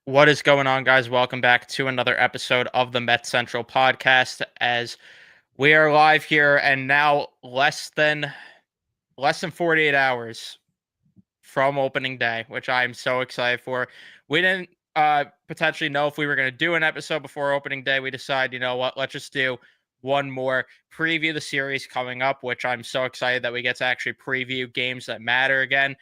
What is going on, guys? Welcome back to another episode of the Met Central podcast. As we are live here, and now less than 48 hours from opening day, which I am so excited for. We didn't potentially know if we were going to do an episode before opening day. We decided, you know what, let's just do one more, preview the series coming up, which I'm so excited that we get to actually preview games that matter again.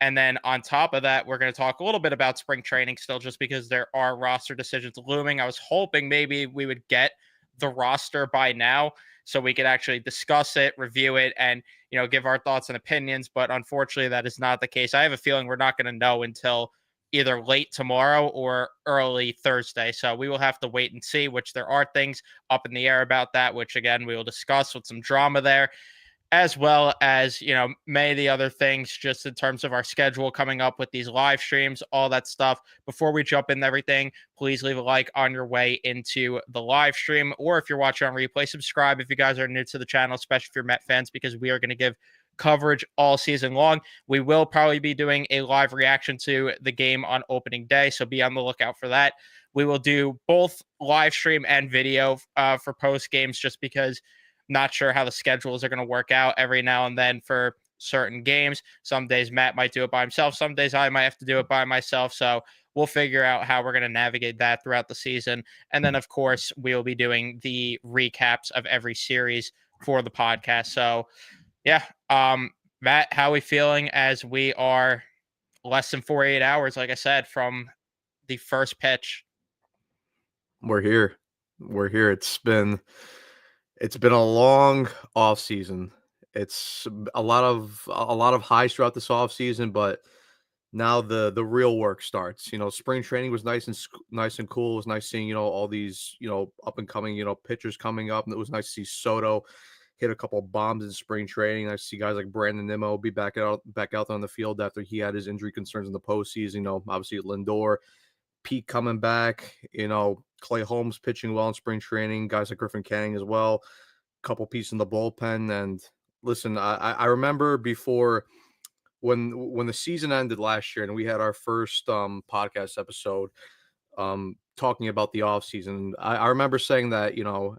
And then on top of that, we're going to talk a little bit about spring training still, just because there are roster decisions looming. I was hoping maybe we would get the roster by now so we could actually discuss it, review it, and give our thoughts and opinions. But unfortunately, that is not the case. I have a feeling we're not going to know until either late tomorrow or early Thursday. So we will have to wait and see, which there are things up in the air about that, which again, we will discuss with some drama there, as well as, many of the other things just in terms of our schedule coming up with these live streams, all that stuff. Before we jump into everything, please leave a like on your way into the live stream, or if you're watching on replay, subscribe if you guys are new to the channel, especially if you're Met fans, because we are going to give coverage all season long. We will probably be doing a live reaction to the game on opening day, so be on the lookout for that. We will do both live stream and video for post games, just because not sure how the schedules are going to work out every now and then for certain games. Some days Matt might do it by himself. Some days I might have to do it by myself. So we'll figure out how we're going to navigate that throughout the season. And then, of course, we'll be doing the recaps of every series for the podcast. So, yeah. Matt, how are we feeling as we are less than 48 hours, like I said, from the first pitch? We're here. We're here. It's been a long off season. It's a lot of highs throughout this off season, but now the real work starts. Spring training was nice and cool. It was nice seeing all these up and coming pitchers coming up, and it was nice to see Soto hit a couple bombs in spring training. I see guys like Brandon Nimmo be back out on the field after he had his injury concerns in the postseason. Obviously Lindor, Pete coming back, Clay Holmes pitching well in spring training, guys like Griffin Canning as well, couple pieces in the bullpen. And listen, I remember before when the season ended last year and we had our first podcast episode talking about the offseason. I remember saying that,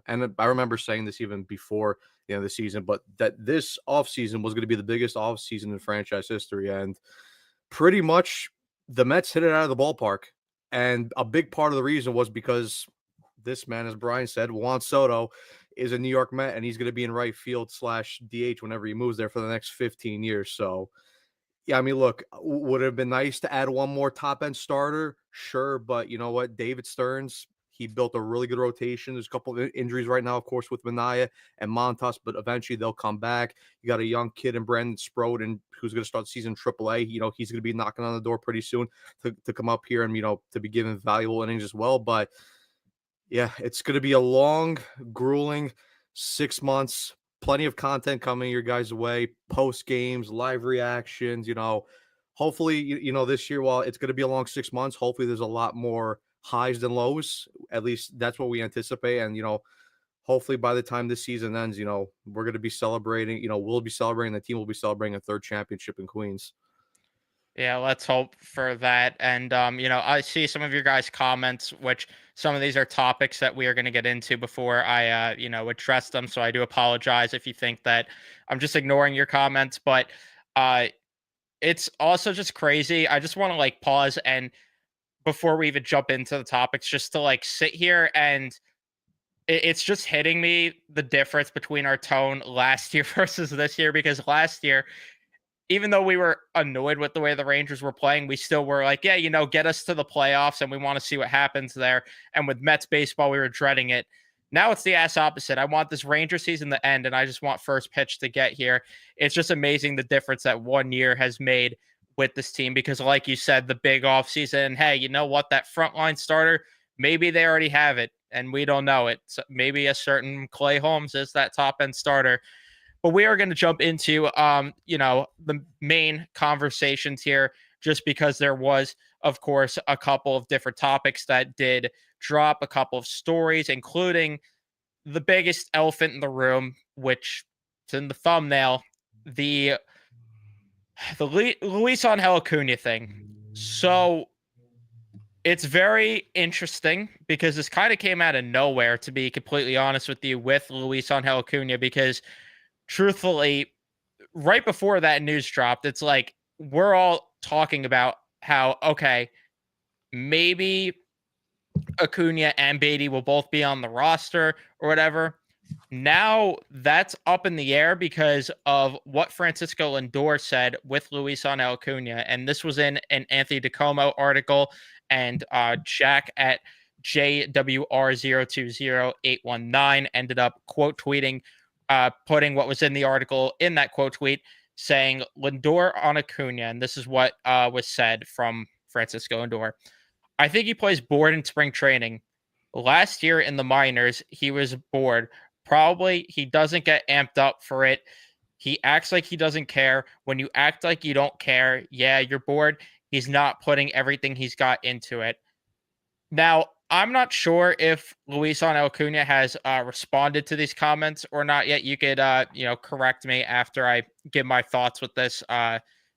and I remember saying this even before the end of the season, but that this offseason was going to be the biggest offseason in franchise history. And pretty much the Mets hit it out of the ballpark. And a big part of the reason was because this man, as Brian said, Juan Soto, is a New York Met, and he's going to be in right field / DH whenever he moves there for the next 15 years. So, yeah, I mean, look, would it have been nice to add one more top end starter? Sure. But you know what? David Stearns, he built a really good rotation. There's a couple of injuries right now, of course, with Minaya and Montas, but eventually they'll come back. You got a young kid in Brandon Sproat, who's going to start the season in AAA. He's going to be knocking on the door pretty soon to come up here and, to be given valuable innings as well. But yeah, it's going to be a long, grueling 6 months. Plenty of content coming your guys' way, post games, live reactions. Hopefully, this year, while it's going to be a long 6 months, hopefully there's a lot more highs than lows. At least that's what we anticipate. And, hopefully by the time this season ends, we're going to be celebrating, we'll be celebrating, the team will be celebrating a third championship in Queens. Yeah, let's hope for that. And I see some of your guys' comments, which some of these are topics that we are going to get into before I address them. So I do apologize if you think that I'm just ignoring your comments, but uh it's also just crazy. I just want to like pause and before we even jump into the topics, just to like sit here and it's just hitting me the difference between our tone last year versus this year, because last year, even though we were annoyed with the way the Rangers were playing, we still were like, yeah, get us to the playoffs and we want to see what happens there. And with Mets baseball, we were dreading it. Now it's the ass opposite. I want this Ranger season to end and I just want first pitch to get here. It's just amazing the difference that 1 year has made with this team, because like you said, the big offseason, hey, you know what? That frontline starter, maybe they already have it and we don't know it. So maybe a certain Clay Holmes is that top end starter. But we are going to jump into, the main conversations here, just because there was, of course, a couple of different topics that did drop, a couple of stories, including the biggest elephant in the room, which is in the thumbnail, the Luis Angel Acuna thing. So It's very interesting because this kind of came out of nowhere, to be completely honest with you, with Luis Angel Acuna, because truthfully, right before that news dropped, it's like we're all talking about how, okay, maybe Acuna and Beatty will both be on the roster or whatever. Now that's up in the air because of what Francisco Lindor said with Luis Angel Acuna. And this was in an Anthony DeComo article, and Jack at JWR020819 ended up quote tweeting, putting what was in the article in that quote tweet, saying Lindor on Acuna. And this is what was said from Francisco Lindor. I think he plays bored in spring training. Last year in the minors, he was bored. Probably he doesn't get amped up for it. He acts like he doesn't care. When you act like you don't care, yeah, you're bored. He's not putting everything he's got into it. Now, I'm not sure if Luis Acuna has responded to these comments or not yet. You could, correct me after I give my thoughts with this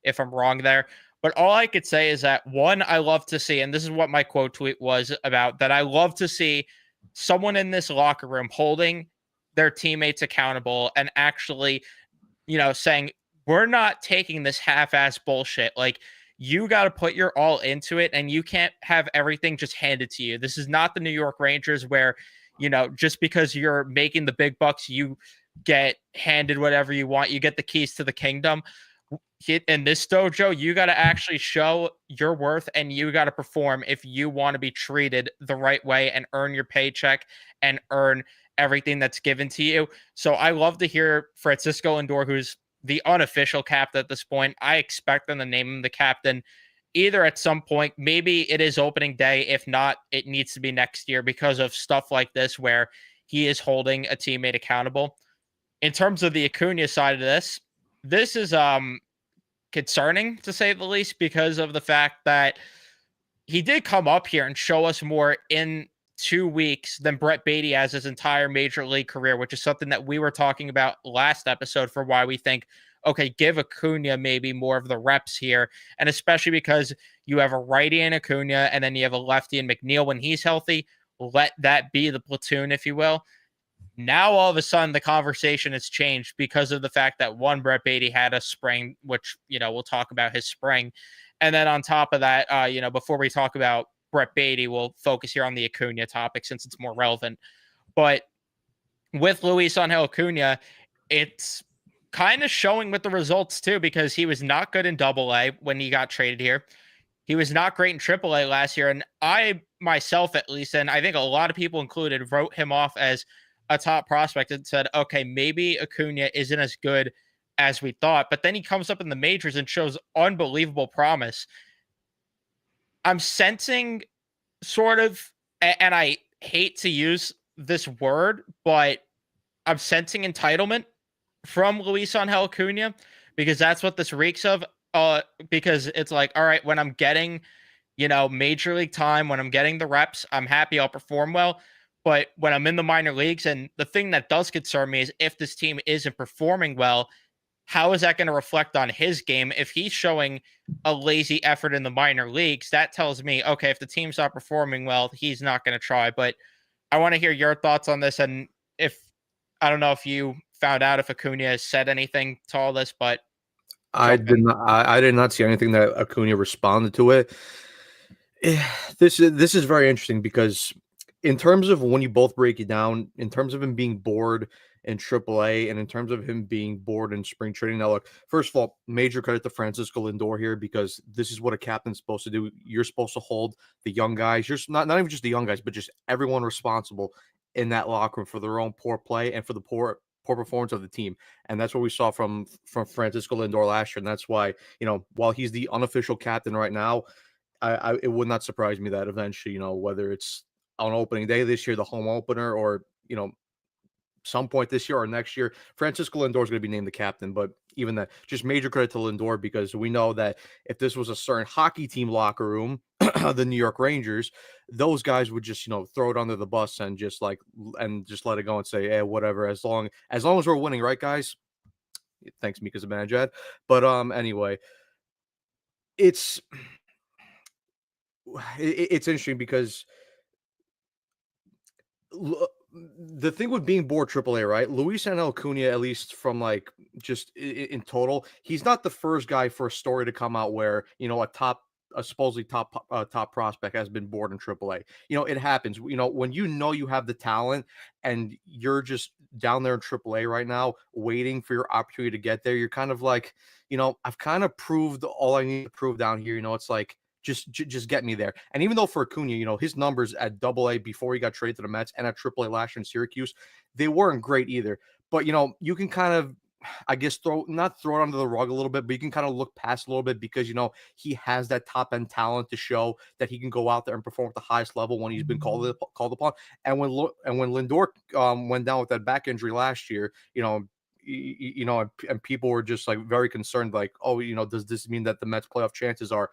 if I'm wrong there. But all I could say is that one, I love to see, and this is what my quote tweet was about, that I love to see someone in this locker room holding their teammates accountable and actually, saying, we're not taking this half-ass bullshit. Like, you got to put your all into it, and you can't have everything just handed to you. This is not the New York Rangers where, just because you're making the big bucks, you get handed whatever you want. You get the keys to the kingdom. In this dojo, you got to actually show your worth, and you got to perform if you want to be treated the right way and earn your paycheck and earn everything that's given to you. So I love to hear Francisco Lindor, who's the unofficial captain at this point. I expect them to name him the captain either at some point. Maybe it is opening day. If not, it needs to be next year because of stuff like this where he is holding a teammate accountable. In terms of the Acuna side of this is concerning to say the least, because of the fact that he did come up here and show us more in 2 weeks than Brett Beatty has his entire major league career, which is something that we were talking about last episode for why we think, okay, give Acuna maybe more of the reps here. And especially because you have a righty in Acuna and then you have a lefty in McNeil when he's healthy. Let that be the platoon, if you will. Now, all of a sudden, the conversation has changed because of the fact that one, Brett Beatty had a spring, which, we'll talk about his spring. And then on top of that, before we talk about Brett Beatty, we'll focus here on the Acuna topic since it's more relevant. But with Luis Angel Acuna, it's kind of showing with the results too, because he was not good in Double-A when he got traded here. He was not great in Triple-A last year. And I myself, at least, and I think a lot of people included, wrote him off as a top prospect and said, okay, maybe Acuna isn't as good as we thought. But then he comes up in the majors and shows unbelievable promise. I'm sensing sort of, and I hate to use this word, but I'm sensing entitlement from Luis Angel Acuna, because that's what this reeks of. Because it's like, all right, when I'm getting, major league time, when I'm getting the reps, I'm happy, I'll perform well. But when I'm in the minor leagues, and the thing that does concern me is if this team isn't performing well, how is that going to reflect on his game? If he's showing a lazy effort in the minor leagues, that tells me, okay, if the team's not performing well, he's not going to try. But I want to hear your thoughts on this. And if, I don't know if you found out if Acuna has said anything to all this, but I jump did in. not. I did not see anything that Acuna responded to it. This is very interesting because in terms of when you both break it down, in terms of him being bored in AAA and in terms of him being bored in spring training. Now, look, first of all, major credit to Francisco Lindor here because this is what a captain's supposed to do. You're supposed to hold the young guys. You're not even just the young guys, but just everyone responsible in that locker room for their own poor play and for the poor performance of the team. And that's what we saw from Francisco Lindor last year. And that's why, while he's the unofficial captain right now, it would not surprise me that eventually, whether it's on opening day this year, the home opener, or, some point this year or next year, Francisco Lindor is going to be named the captain. But even that, just major credit to Lindor, because we know that if this was a certain hockey team locker room, the New York Rangers, those guys would just, throw it under the bus and just let it go and say, hey, whatever, as long as we're winning, right, guys? Thanks, Mika Zibanejad. But anyway, it's it's interesting because L the thing with being bored AAA, right? Luis Angel Acuna, at least from like just in total, he's not the first guy for a story to come out where a supposedly top prospect has been bored in AAA. It happens. When you have the talent and you're just down there in AAA right now, waiting for your opportunity to get there. You're kind of like, I've kind of proved all I need to prove down here. It's like just get me there. And even though for Acuna, his numbers at Double A before he got traded to the Mets and at Triple A last year in Syracuse, they weren't great either. But you can kind of, I guess, throw it under the rug a little bit, but you can kind of look past a little bit because he has that top end talent to show that he can go out there and perform at the highest level when he's been called upon. And when Lindor went down with that back injury last year, and people were just like very concerned, like, oh, does this mean that the Mets playoff chances are,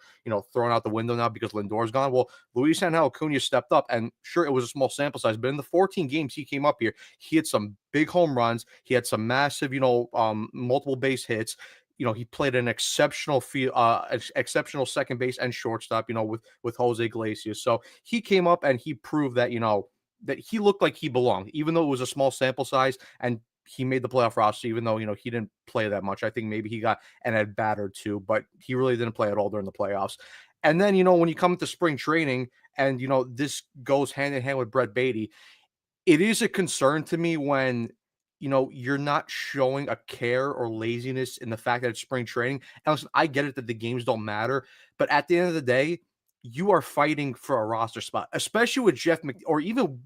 thrown out the window now because Lindor's gone? Well, Luis Angel Acuna stepped up, and sure, it was a small sample size, but in the 14 games he came up here, he had some big home runs, he had some massive, multiple base hits. He played an exceptional second base and shortstop, with Jose Iglesias. So he came up and he proved that, that he looked like he belonged, even though it was a small sample size. And he made the playoff roster, even though, he didn't play that much. I think maybe he got an at bat or two, but he really didn't play at all during the playoffs. And then, when you come into spring training and, this goes hand in hand with Brett Beatty, it is a concern to me when, you're not showing a care or laziness in the fact that it's spring training. And listen, I get it that the games don't matter, but at the end of the day, you are fighting for a roster spot, especially with or even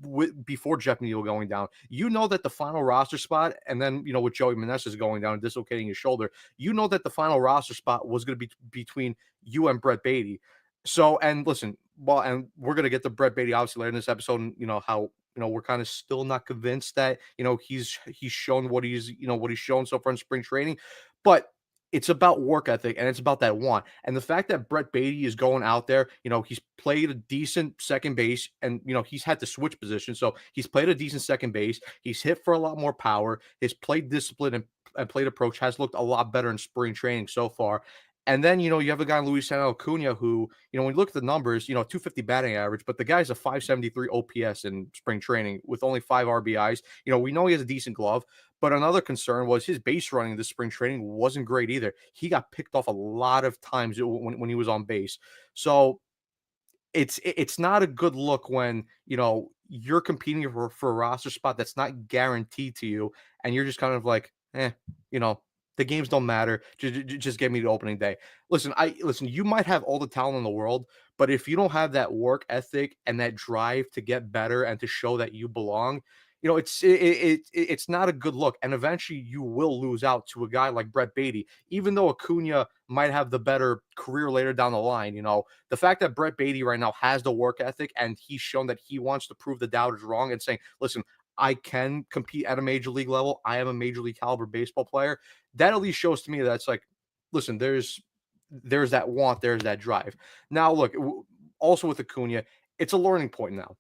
before Jeff McNeil going down. You know that the final roster spot, and then with Joey Meneses going down and dislocating his shoulder, that the final roster spot was going to be between you and Brett Beatty. So, and listen, well, and we're going to get to Brett Beatty obviously later in this episode, and how we're kind of still not convinced that he's shown what he's shown so far in spring training, but it's about work ethic and it's about that want. And the fact that Brett Beatty is going out there, he's played a decent second base, and he's had to switch positions. So he's played a decent second base. He's hit for a lot more power. His plate discipline and plate approach has looked a lot better in spring training so far. And then, you have a guy, Luis Angel Acuna, who, when you look at the numbers, 250 batting average, but the guy's a 573 OPS in spring training with only 5 RBIs. We know he has a decent glove, but another concern was his base running this spring training wasn't great either. He got picked off a lot of times when he was on base. So it's not a good look when, you're competing for a roster spot that's not guaranteed to you, and you're just kind of like, you know, the games don't matter. Just get me to opening day. Listen. You might have all the talent in the world, but if you don't have that work ethic and that drive to get better and to show that you belong, it's not a good look. And eventually, you will lose out to a guy like Brett Beatty, even though Acuna might have the better career later down the line. The fact that Brett Beatty right now has the work ethic and he's shown that he wants to prove the doubters wrong and saying, listen, I can compete at a major league level. I am a major league caliber baseball player. That at least shows to me that it's like, listen, there's that want, there's that drive. Now, look, also with Acuna, it's a learning point now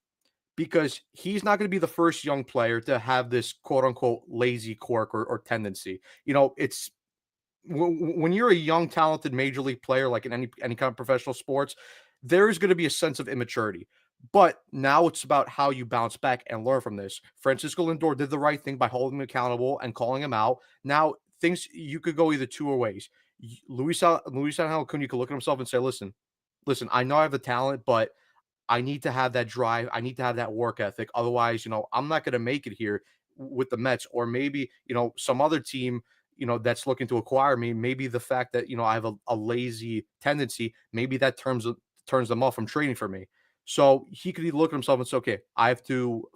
because he's not going to be the first young player to have this quote unquote lazy quirk or tendency. It's when you're a young, talented major league player, like in any kind of professional sports, there is going to be a sense of immaturity. But now it's about how you bounce back and learn from this. Francisco Lindor did the right thing by holding him accountable and calling him out. Now things you could go either two ways. Luis Angel Acuna could look at himself and say, listen, I know I have the talent, but I need to have that drive. I need to have that work ethic. Otherwise, I'm not going to make it here with the Mets, or maybe, some other team, that's looking to acquire me. Maybe the fact that, I have a lazy tendency, maybe that turns them off from trading for me. So he could either look at himself and say, okay, I have to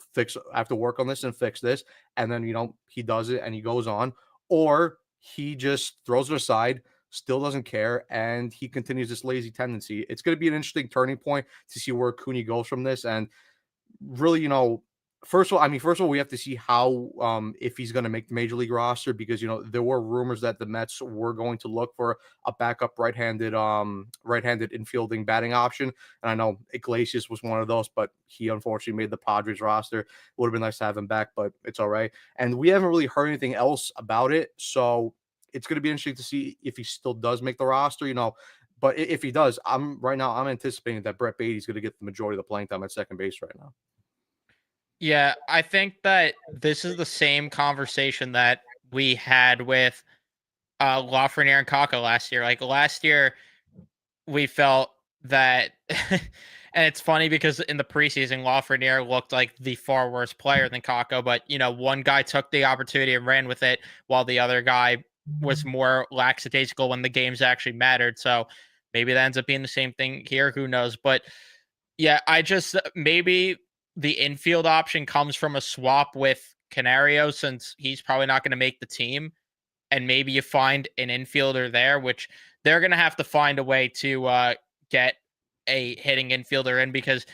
work on this and fix this. And then, he does it and he goes on, or he just throws it aside, still doesn't care, and he continues this lazy tendency. It's going to be an interesting turning point to see where Cooney goes from this. And really, first of all, we have to see how if he's going to make the major league roster, because there were rumors that the Mets were going to look for a backup right-handed infielding batting option, and I know Iglesias was one of those, but he unfortunately made the Padres roster. Would have been nice to have him back, but it's all right. And we haven't really heard anything else about it, so it's going to be interesting to see if he still does make the roster. But if he does, I'm anticipating that Brett Beatty's going to get the majority of the playing time at second base right now. Yeah, I think that this is the same conversation that we had with Lafreniere and Kaka last year. Like last year, we felt that, and it's funny because in the preseason, Lafreniere looked like the far worse player than Kako. But one guy took the opportunity and ran with it, while the other guy was more lackadaisical when the games actually mattered. So maybe that ends up being the same thing here. Who knows? But yeah, I just maybe the infield option comes from a swap with Canario since he's probably not going to make the team, and maybe you find an infielder there, which they're going to have to find a way to get a hitting infielder in, because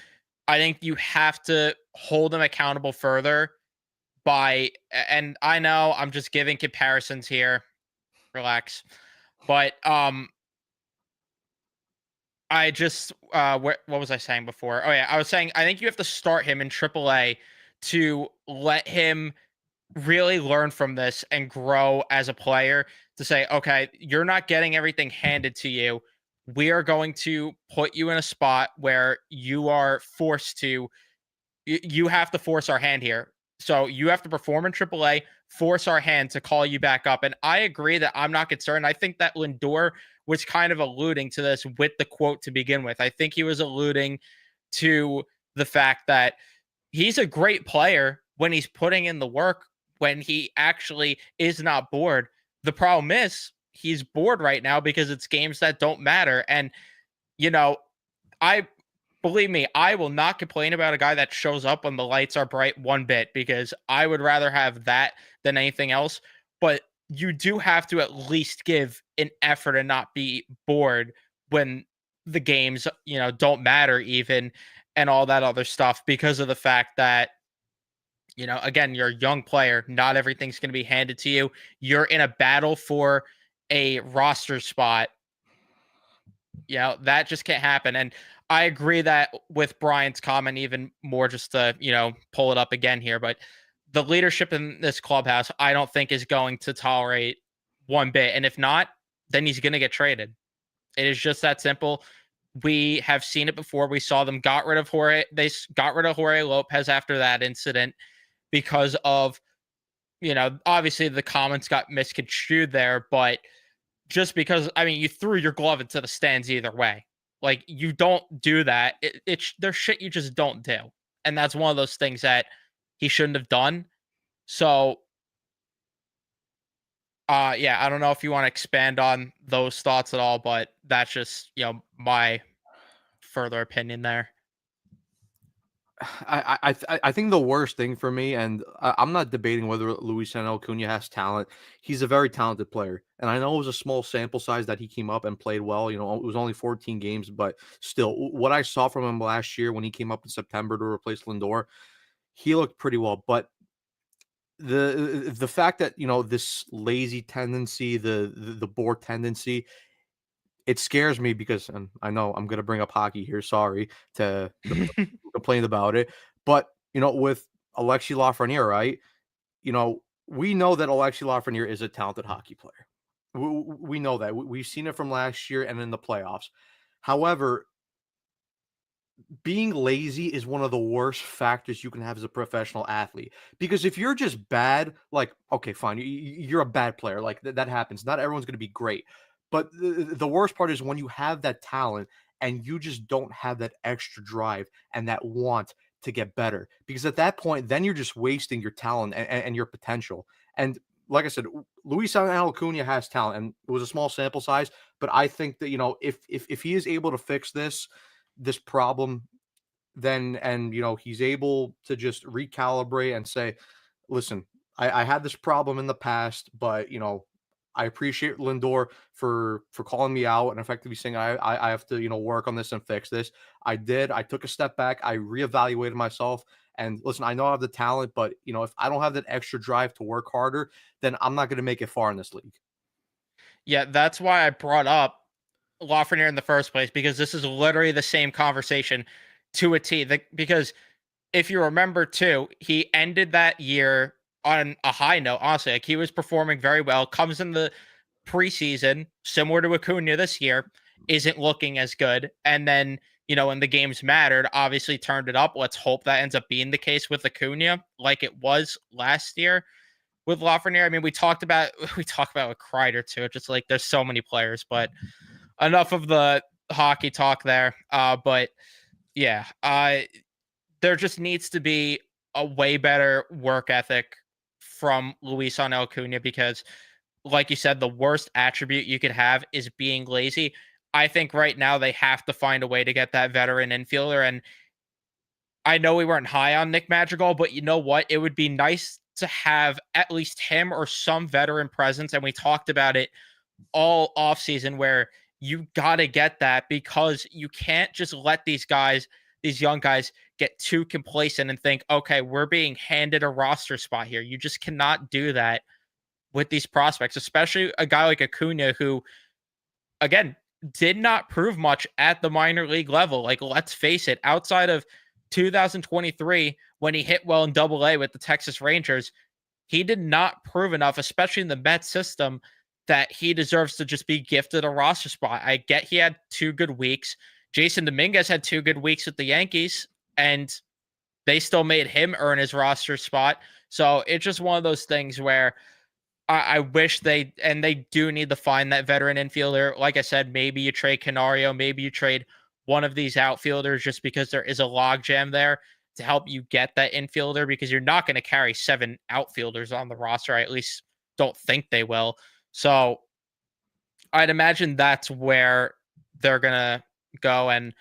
I think you have to hold them accountable further and I know I'm just giving comparisons here, relax, but I just what was I saying before? Oh yeah, I was saying I think you have to start him in AAA to let him really learn from this and grow as a player, to say, okay, you're not getting everything handed to you. We are going to put you in a spot where you are forced to, you have to force our hand here. So you have to perform in AAA, force our hand to call you back up. And I agree that I'm not concerned. I think that Lindor was kind of alluding to this with the quote to begin with. I think he was alluding to the fact that he's a great player when he's putting in the work, when he actually is not bored. The problem is he's bored right now because it's games that don't matter. And, you know, I believe me, I will not complain about a guy that shows up when the lights are bright one bit, because I would rather have that than anything else. But you do have to at least give an effort and not be bored when the games, don't matter even, and all that other stuff, because of the fact that, again, you're a young player. Not everything's going to be handed to you. You're in a battle for a roster spot. That just can't happen. And I agree that with Brian's comment even more, just to, pull it up again here. But the leadership in this clubhouse, I don't think is going to tolerate one bit. And if not, then he's going to get traded. It is just that simple. We have seen it before. We saw them got rid of Jorge. They got rid of Jorge Lopez after that incident because of, obviously the comments got misconstrued there, but just because, I mean, you threw your glove into the stands either way. Like, you don't do that. There's shit you just don't do. And that's one of those things that he shouldn't have done. So, yeah, I don't know if you want to expand on those thoughts at all, but that's just, my further opinion there. I think the worst thing for me, and I'm not debating whether Luis Acuna has talent. He's a very talented player, and I know it was a small sample size that he came up and played well. It was only 14 games, but still, what I saw from him last year when he came up in September to replace Lindor, he looked pretty well. But the fact that this lazy tendency, the bored tendency, it scares me because, and I know I'm gonna bring up hockey here. Sorry to complain about it, but with Alexi Lafreniere, right? We know that Alexi Lafreniere is a talented hockey player. We know that. We've seen it from last year and in the playoffs. However, being lazy is one of the worst factors you can have as a professional athlete. Because if you're just bad, like, okay, fine, you're a bad player. Like that happens. Not everyone's going to be great. But the worst part is when you have that talent and you just don't have that extra drive and that want to get better. Because at that point, then you're just wasting your talent and your potential. And like I said, Luis Acuna has talent, and it was a small sample size. But I think that if he is able to fix this problem, then and he's able to just recalibrate and say, listen, I had this problem in the past, but I appreciate Lindor for calling me out and effectively saying I have to work on this and fix this. I did. I took a step back. I reevaluated myself. And listen, I know I have the talent, but if I don't have that extra drive to work harder, then I'm not going to make it far in this league. Yeah, that's why I brought up Lafreniere in the first place, because this is literally the same conversation to a T. Because if you remember too, he ended that year on a high note. Honestly, like he was performing very well. Comes in the preseason, similar to Acuna this year, isn't looking as good. And then, when the games mattered, obviously turned it up. Let's hope that ends up being the case with Acuna, like it was last year with Lafreniere. I mean, we talked about with Kreider too. Just like there's so many players, but enough of the hockey talk there. But yeah, there just needs to be a way better work ethic from Luis on Acuna because, like you said, the worst attribute you could have is being lazy. I think right now they have to find a way to get that veteran infielder. And I know we weren't high on Nick Madrigal, but you know what? It would be nice to have at least him or some veteran presence. And we talked about it all offseason where you got to get that because you can't just let these young guys, get too complacent and think, okay, we're being handed a roster spot here. You just cannot do that with these prospects, especially a guy like Acuna, who, again, did not prove much at the minor league level. Like, let's face it, outside of 2023, when he hit well in Double A with the Texas Rangers, he did not prove enough, especially in the Mets system, that he deserves to just be gifted a roster spot. I get he had 2 good weeks. Jason Dominguez had 2 good weeks with the Yankees, and they still made him earn his roster spot. So it's just one of those things where I wish they do need to find that veteran infielder. Like I said, maybe you trade Canario, maybe you trade one of these outfielders just because there is a logjam there to help you get that infielder because you're not going to carry 7 outfielders on the roster. I at least don't think they will. So I'd imagine that's where they're going to go. And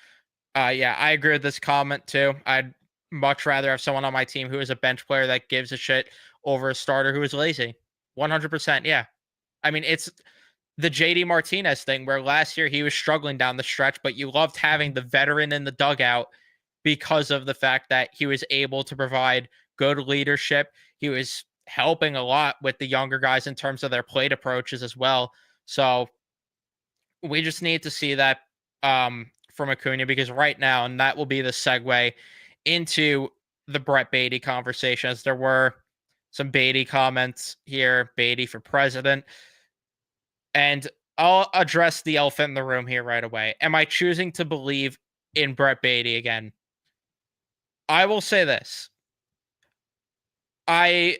yeah, I agree with this comment too. I'd much rather have someone on my team who is a bench player that gives a shit over a starter who is lazy. 100%. Yeah. I mean, it's the JD Martinez thing where last year he was struggling down the stretch, but you loved having the veteran in the dugout because of the fact that he was able to provide good leadership. He was helping a lot with the younger guys in terms of their plate approaches as well. So we just need to see that from Acuna because right now, and that will be the segue into the Brett Beatty conversation, as there were some Beatty comments here, Beatty for president. And I'll address the elephant in the room here right away. Am I choosing to believe in Brett Beatty again? I will say this. I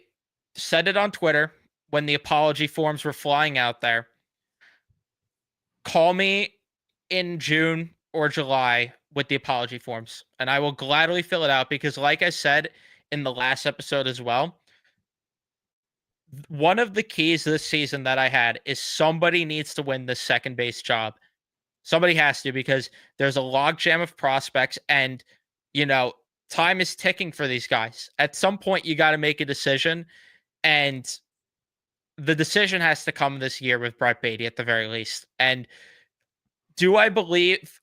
said it on Twitter when the apology forms were flying out there. Call me in June or July with the apology forms, and I will gladly fill it out because, like I said in the last episode as well, one of the keys this season that I had is somebody needs to win the second base job. Somebody has to because there's a logjam of prospects and, time is ticking for these guys. At some point, you got to make a decision, and the decision has to come this year with Brett Beatty at the very least. And do I believe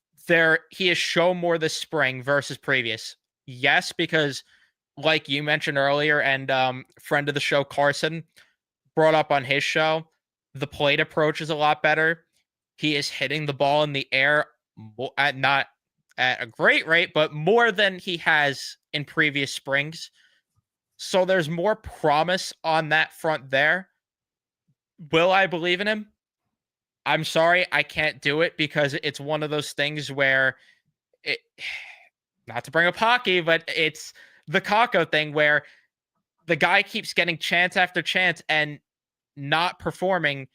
he has shown more this spring versus previous? Yes, because like you mentioned earlier, and friend of the show Carson brought up on his show, the plate approach is a lot better. He is hitting the ball in the air at not at a great rate, but more than he has in previous springs. So there's more promise on that front there. Will I believe in him? I'm sorry, I can't do it because it's one of those things where it, not to bring up hockey, but it's the Kako thing where the guy keeps getting chance after chance and not performing.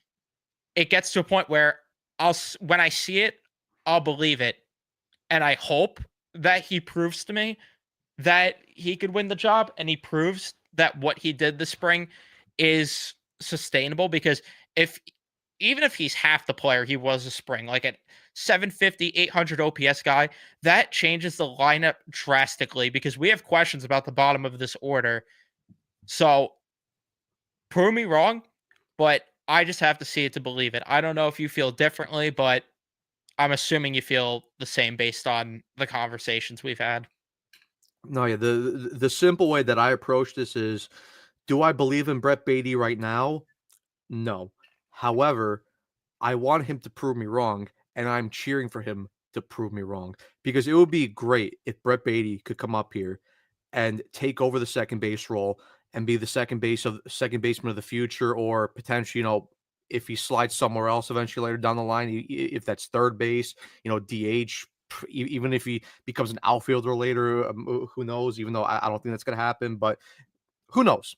It gets to a point where when I see it, I'll believe it. And I hope that he proves to me that he could win the job and he proves that what he did this spring is sustainable because even if he's half the player he was this spring, like at 750, 800 OPS guy, that changes the lineup drastically because we have questions about the bottom of this order. So prove me wrong, but I just have to see it to believe it. I don't know if you feel differently, but I'm assuming you feel the same based on the conversations we've had. No, yeah, the simple way that I approach this is, do I believe in Brett Beatty right now? No. However, I want him to prove me wrong, and I'm cheering for him to prove me wrong because it would be great if Brett Beatty could come up here and take over the second base role and be the second baseman of the future, or potentially, if he slides somewhere else eventually later down the line, if that's third base, DH, even if he becomes an outfielder later, who knows? Even though I don't think that's going to happen, but who knows?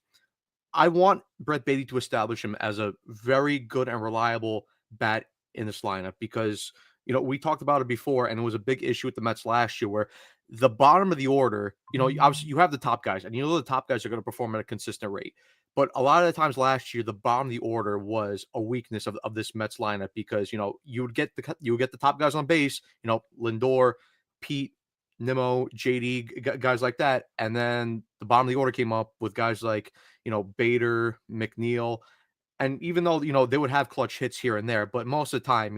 I want Brett Baty to establish him as a very good and reliable bat in this lineup because, we talked about it before, and it was a big issue with the Mets last year where the bottom of the order, obviously you have the top guys, and the top guys are going to perform at a consistent rate. But a lot of the times last year, the bottom of the order was a weakness of this Mets lineup because you would get the top guys on base, Lindor, Pete, Nimmo, JD, guys like that, and then the bottom of the order came up with guys like Bader, McNeil. And even though, they would have clutch hits here and there, but most of the time,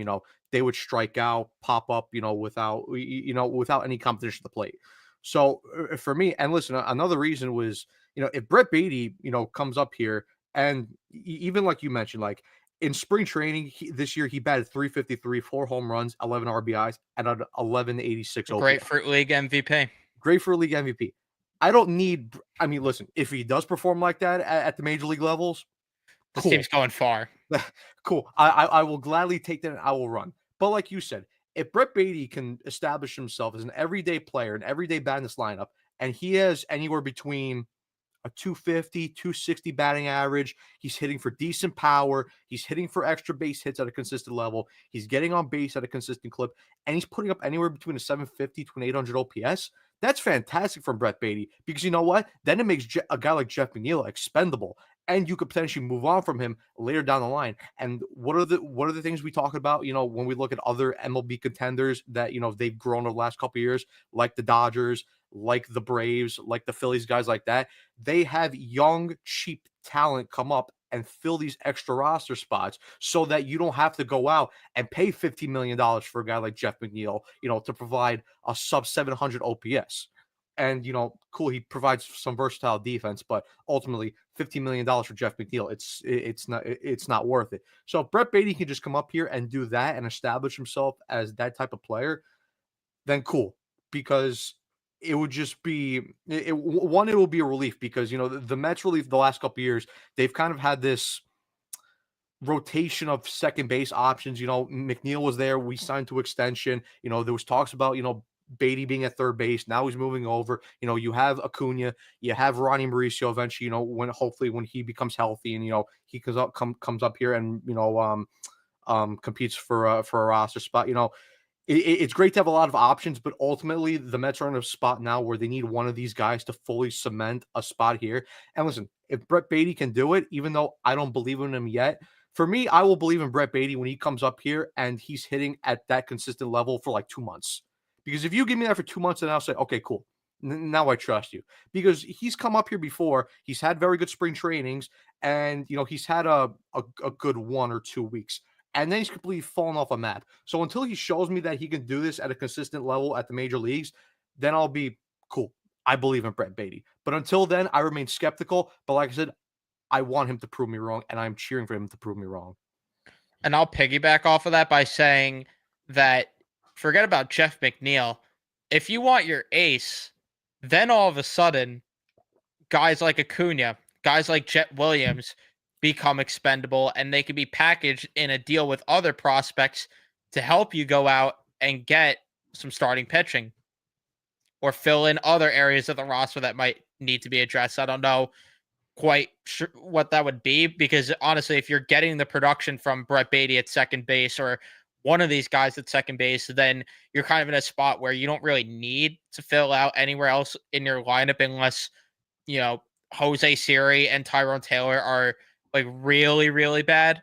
they would strike out, pop up, without any competition at the plate. So for me, and listen, another reason was, if Brett Baty, comes up here and even like you mentioned, like in spring training this year, he batted 353, 4 home runs, 11 RBIs, and an 1186 A OPS. grapefruit league MVP. Great for a league MVP. I don't need, I mean, listen, if he does perform like that at the major league levels, This cool. team's going far. Cool. I will gladly take that and I will run. But like you said, if Brett Baty can establish himself as an everyday player, an everyday bat in this lineup, and he has anywhere between a 250, 260 batting average. He's hitting for decent power. He's hitting for extra base hits at a consistent level. He's getting on base at a consistent clip, and he's putting up anywhere between a 750 to an 800 OPS. That's fantastic from Brett Baty because you know what? Then it makes a guy like Jeff McNeil expendable, and you could potentially move on from him later down the line. And what are the things we talk about? When we look at other MLB contenders that they've grown over the last couple of years, like the Dodgers, like the Braves, like the Phillies, guys like that. They have young, cheap talent come up and fill these extra roster spots so that you don't have to go out and pay $15 million for a guy like Jeff McNeil, to provide a sub 700 OPS. And, cool, he provides some versatile defense, but ultimately $15 million for Jeff McNeil, it's not worth it. So if Brett Baty can just come up here and do that and establish himself as that type of player, then cool. Because it would just be it will be a relief because the Mets relief the last couple of years, they've kind of had this rotation of second base options. McNeil was there, we signed to extension. There was talks about Beatty being at third base. Now he's moving over. You have Acuna, you have Ronnie Mauricio eventually, when he becomes healthy and he comes up here and competes for a roster spot. It's great to have a lot of options, but ultimately the Mets are in a spot now where they need one of these guys to fully cement a spot here. And listen, if Brett Baty can do it, even though I don't believe in him yet, for me, I will believe in Brett Baty when he comes up here and he's hitting at that consistent level for like 2 months. Because if you give me that for 2 months, then I'll say, okay, cool. Now I trust you. Because he's come up here before. He's had very good spring trainings, and he's had a good 1 or 2 weeks. And then he's completely fallen off a map. So until he shows me that he can do this at a consistent level at the major leagues, then I'll be cool. I believe in Brett Baty. But until then, I remain skeptical. But like I said, I want him to prove me wrong, and I'm cheering for him to prove me wrong. And I'll piggyback off of that by saying that forget about Jeff McNeil. If you want your ace, then all of a sudden, guys like Acuna, guys like Jet Williams become expendable, and they can be packaged in a deal with other prospects to help you go out and get some starting pitching or fill in other areas of the roster that might need to be addressed. I don't know quite sure what that would be because honestly, if you're getting the production from Brett Baty at second base or one of these guys at second base, then you're kind of in a spot where you don't really need to fill out anywhere else in your lineup unless, Jose Siri and Tyrone Taylor are like really, really bad.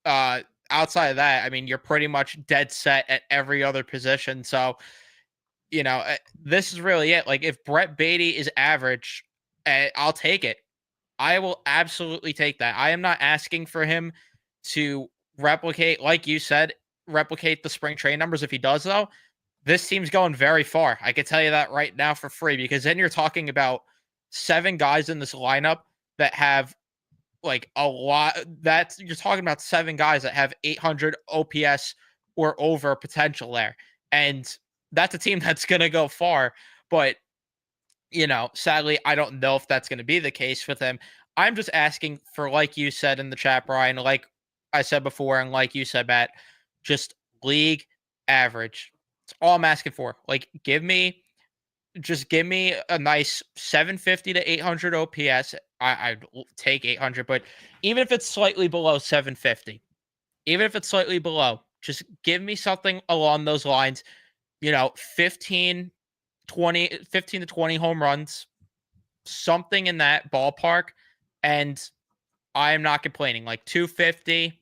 Outside of that, I mean, you're pretty much dead set at every other position. So, this is really it. Like if Brett Baty is average, I'll take it. I will absolutely take that. I am not asking for him to replicate, like you said, replicate the spring train numbers. If he does, though, this team's going very far. I can tell you that right now for free because then you're talking about 7 guys in this lineup that have like a lot. You're talking about 7 guys that have 800 OPS or over potential there. And that's a team that's going to go far. But sadly, I don't know if that's going to be the case with him. I'm just asking for, like you said in the chat, Brian, like I said before, and like you said, Matt, just league average. It's all I'm asking for. Like, give me a nice 750 to 800 OPS. I'd take 800, but even if it's slightly below 750, even if it's slightly below, just give me something along those lines. 15 to 20 home runs, something in that ballpark. And I am not complaining. Like 250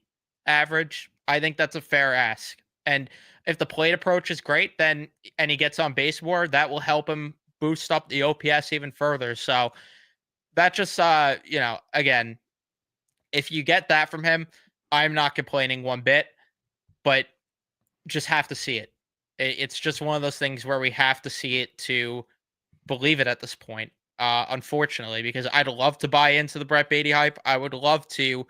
average, I think that's a fair ask. And if the plate approach is great, then and he gets on base more, that will help him boost up the OPS even further. So that just again, if you get that from him, I'm not complaining one bit, but just have to see it. It's just one of those things where we have to see it to believe it at this point. Unfortunately, because I'd love to buy into the Brett Beatty hype. I would love to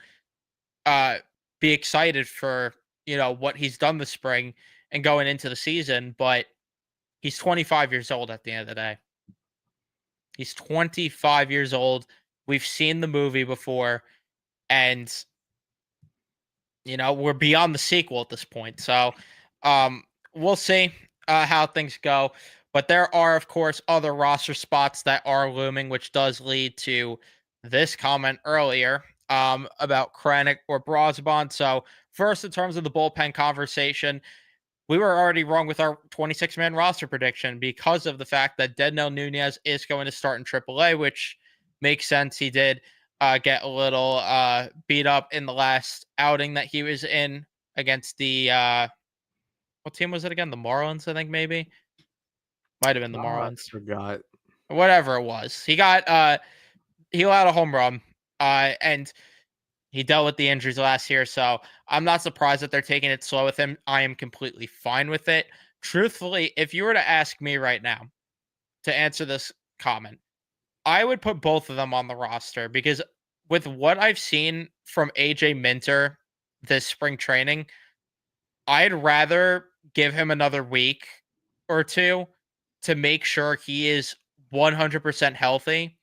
uh, be excited for what he's done this spring and going into the season. But he's 25 years old at the end of the day. He's 25 years old. We've seen the movie before, and we're beyond the sequel at this point. So um, we'll see how things go. But there are, of course, other roster spots that are looming, which does lead to this comment earlier about Krennic or Brosbon. So first, in terms of the bullpen conversation, we were already wrong with our 26-man roster prediction because of the fact that Dednell Nunez is going to start in AAA, which makes sense. He did get a little beat up in the last outing that he was in against the what team was it again? The Marlins, I think maybe. Might have been the I Marlins. forgot. Whatever it was. He allowed a home run. And he dealt with the injuries last year, so I'm not surprised that they're taking it slow with him. I am completely fine with it. Truthfully, if you were to ask me right now to answer this comment, I would put both of them on the roster because with what I've seen from AJ Minter this spring training, I'd rather give him another week or two to make sure he is 100% healthy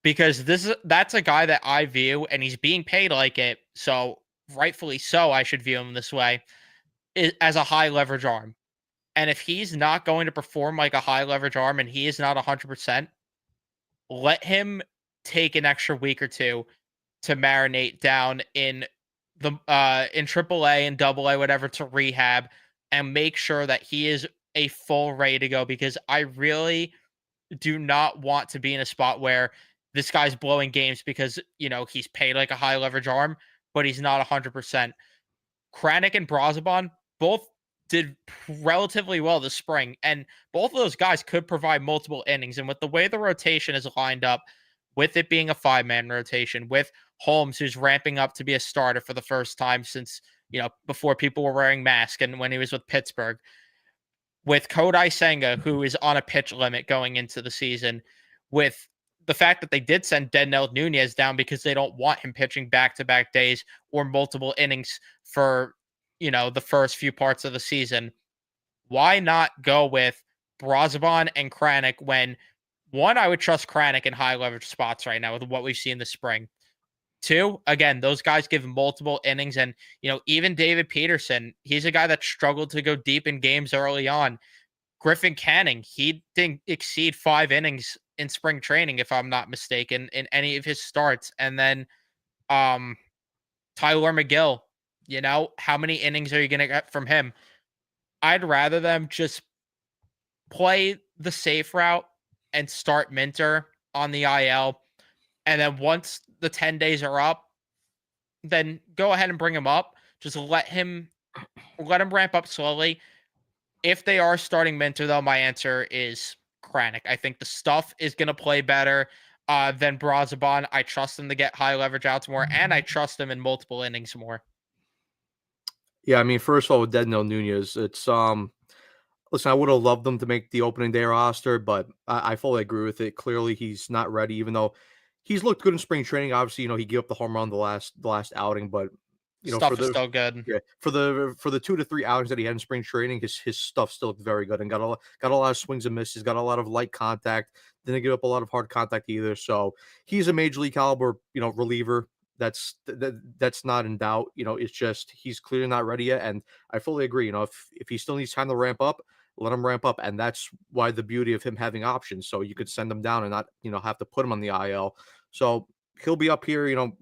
because that's a guy that I view and he's being paid like it. So rightfully so, I should view him this way as a high leverage arm. And if he's not going to perform like a high leverage arm and he is not 100%, let him take an extra week or two to marinate down in AAA and AA, whatever, to rehab and make sure that he is a full ready to go because I really do not want to be in a spot where this guy's blowing games because, he's paid like a high leverage arm, but he's not 100%. Kranick and Brazabon both did relatively well this spring, and both of those guys could provide multiple innings. And with the way the rotation is lined up, with it being a 5-man rotation, with Holmes, who's ramping up to be a starter for the first time since, before people were wearing masks and when he was with Pittsburgh, with Kodai Senga, who is on a pitch limit going into the season, with the fact that they did send Dednell Nunez down because they don't want him pitching back-to-back days or multiple innings for, the first few parts of the season. Why not go with Brosabon and Kranick when, one, I would trust Kranick in high leverage spots right now with what we've seen this spring. Two, again, those guys give multiple innings. And, even David Peterson, he's a guy that struggled to go deep in games early on. Griffin Canning, he didn't exceed 5 innings in spring training, if I'm not mistaken, in any of his starts. And then um Tyler McGill, how many innings are you going to get from him? I'd rather them just play the safe route and start Minter on the IL. And then once the 10 days are up, then go ahead and bring him up. Just let him ramp up slowly. If they are starting Minter, though, my answer is Kranick. I think the stuff is going to play better than Brazabon. I trust him to get high leverage outs more, and I trust him in multiple innings more. Yeah, I mean, first of all, with Dednell Nunez, it's listen, I would have loved them to make the opening day roster, but I fully agree with it. Clearly, he's not ready, even though he's looked good in spring training. Obviously, he gave up the home run the last outing, but for Stuff is the still good. yeah, for the 2 to 3 outings that he had in spring training, his stuff still looked very good and got a lot of swings and misses, got a lot of light contact, didn't give up a lot of hard contact either. So he's a major league caliber, reliever. That's not in doubt. It's just he's clearly not ready yet, and I fully agree. If he still needs time to ramp up, let him ramp up, and that's why the beauty of him having options. So you could send him down and not have to put him on the IL. So he'll be up here.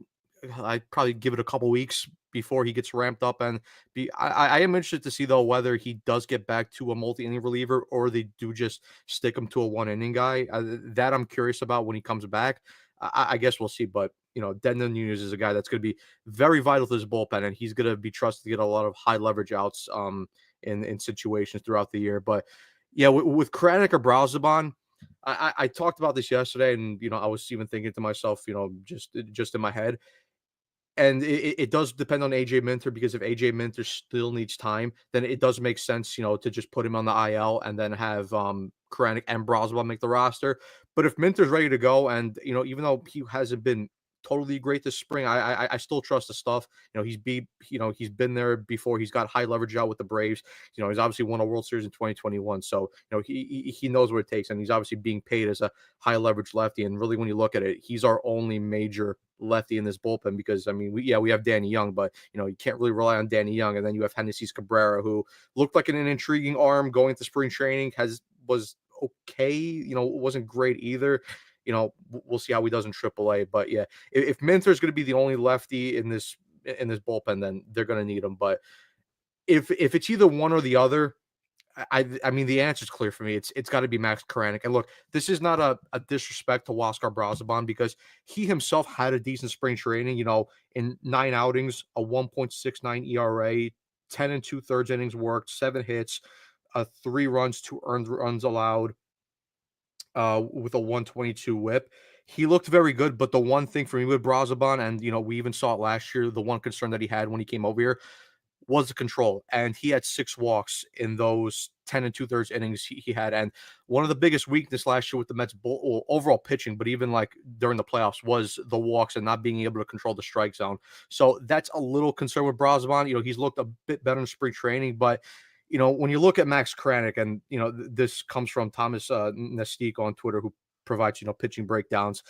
I'd probably give it a couple weeks before he gets ramped up and be. I am interested to see though whether he does get back to a multi-inning reliever or they do just stick him to a one-inning guy. That I'm curious about when he comes back. I guess we'll see, but Denton Nunez is a guy that's going to be very vital to his bullpen, and he's going to be trusted to get a lot of high leverage outs in situations throughout the year. But yeah, with Kranick or Brausebon, I talked about this yesterday, and I was even thinking to myself, just in my head, and it does depend on AJ Minter because if AJ Minter still needs time, then it does make sense, to just put him on the IL and then have Kranick and Broswell make the roster. But if Minter's ready to go, and even though he hasn't been totally great this spring, I still trust the stuff. He's been there before. He's got high leverage out with the Braves. He's obviously won a World Series in 2021, so he knows what it takes, and he's obviously being paid as a high leverage lefty. And really, when you look at it, he's our only major lefty in this bullpen because I mean, we have Danny Young, but you can't really rely on Danny Young. And then you have Hennessy's Cabrera, who looked like an intriguing arm going to spring training, was okay, wasn't great either. We'll see how he does in AAA. But yeah, if Minter is going to be the only lefty in this bullpen, then they're going to need him. But if it's either one or the other, I mean, the answer is clear for me. It's got to be Max Kranick. And look, this is not a disrespect to Huascar Brazoban because he himself had a decent spring training. In 9 outings, a 1.69 ERA, 10 and 2/3 innings worked, 7 hits, 3 runs, 2 earned runs allowed, with a 122 WHIP. He looked very good, but the one thing for me with Brazoban, and we even saw it last year, the one concern that he had when he came over here was the control, and he had 6 walks in those 10 and 2/3 innings he had. And one of the biggest weakness last year with the Mets overall pitching, but even like during the playoffs, was the walks and not being able to control the strike zone. So that's a little concern with Brazoban. He's looked a bit better in spring training, but when you look at Max Kranick, and this comes from Thomas Nestique on Twitter, who provides pitching breakdowns.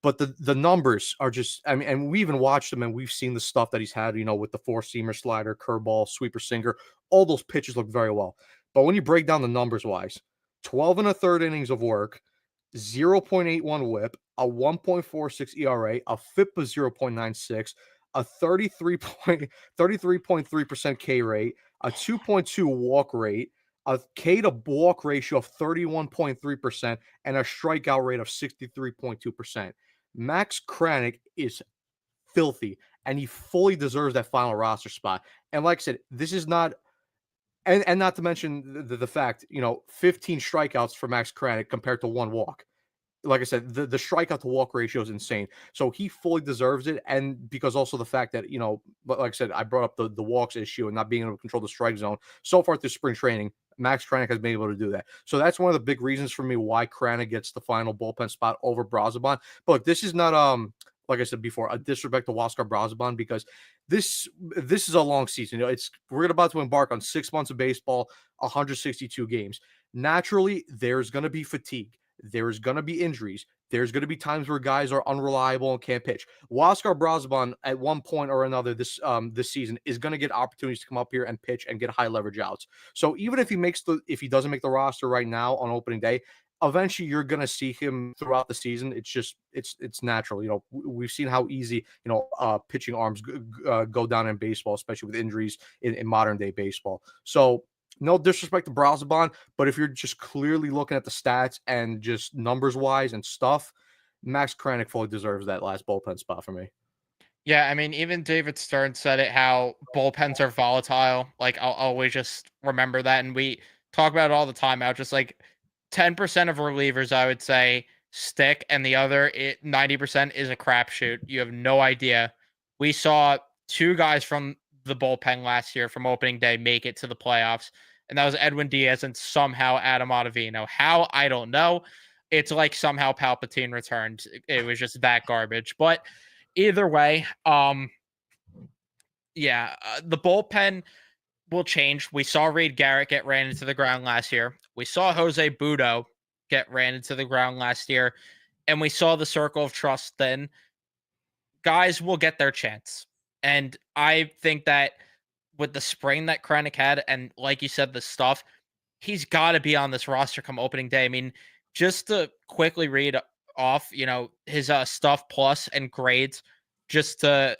But the numbers are just, I mean, and we even watched him and we've seen the stuff that he's had, with the 4-seamer, slider, curveball, sweeper, sinker. All those pitches look very well. But when you break down the numbers wise, 12 and a third innings of work, 0.81 whip, a 1.46 ERA, a FIP of 0.96, a 33.3% K rate, a 2.2 walk rate, a K to walk ratio of 31.3%, and a strikeout rate of 63.2%. Max Kranick is filthy, and he fully deserves that final roster spot. And like I said, this is not, and not to mention the fact, 15 strikeouts for Max Kranick compared to 1 walk. Like I said, the strikeout to walk ratio is insane. So he fully deserves it. And because also the fact that, like I said, I brought up the walks issue and not being able to control the strike zone. So far through spring training, Max Kranick has been able to do that. So that's one of the big reasons for me why Kranick gets the final bullpen spot over Brazoban. But look, this is not like I said before, a disrespect to Huascar Brazoban, because this is a long season. We're about to embark on 6 months of baseball, 162 games. Naturally, there's going to be fatigue. There's going to be injuries. There's going to be times where guys are unreliable and can't pitch. Huascar Brazoban, at one point or another this season, is going to get opportunities to come up here and pitch and get high leverage outs. So even if he doesn't make the roster right now on opening day, eventually you're going to see him throughout the season. It's just it's natural. We've seen how easy pitching arms go down in baseball, especially with injuries in modern day baseball. So no disrespect to Brazoban, but if you're just clearly looking at the stats and just numbers wise and stuff, Max Kranick fully deserves that last bullpen spot for me. Yeah, I mean, even David Stern said it, how bullpens are volatile. Like, I'll always just remember that. And we talk about it all the time. How just like 10% of relievers, I would say, stick, and the other 90% is a crapshoot. You have no idea. We saw 2 guys from the bullpen last year from opening day make it to the playoffs, and that was Edwin Diaz and somehow Adam Ottavino. How? I don't know. It's like somehow Palpatine returned. It was just that garbage. But either way, yeah, the bullpen will change. We saw Reed Garrett get ran into the ground last year. We saw Jose Budo get ran into the ground last year, and we saw the circle of trust then guys will get their chance. And I think that with the spring that Krennic had, and like you said, the stuff, he's got to be on this roster come opening day. I mean, just to quickly read off, his stuff plus and grades, just to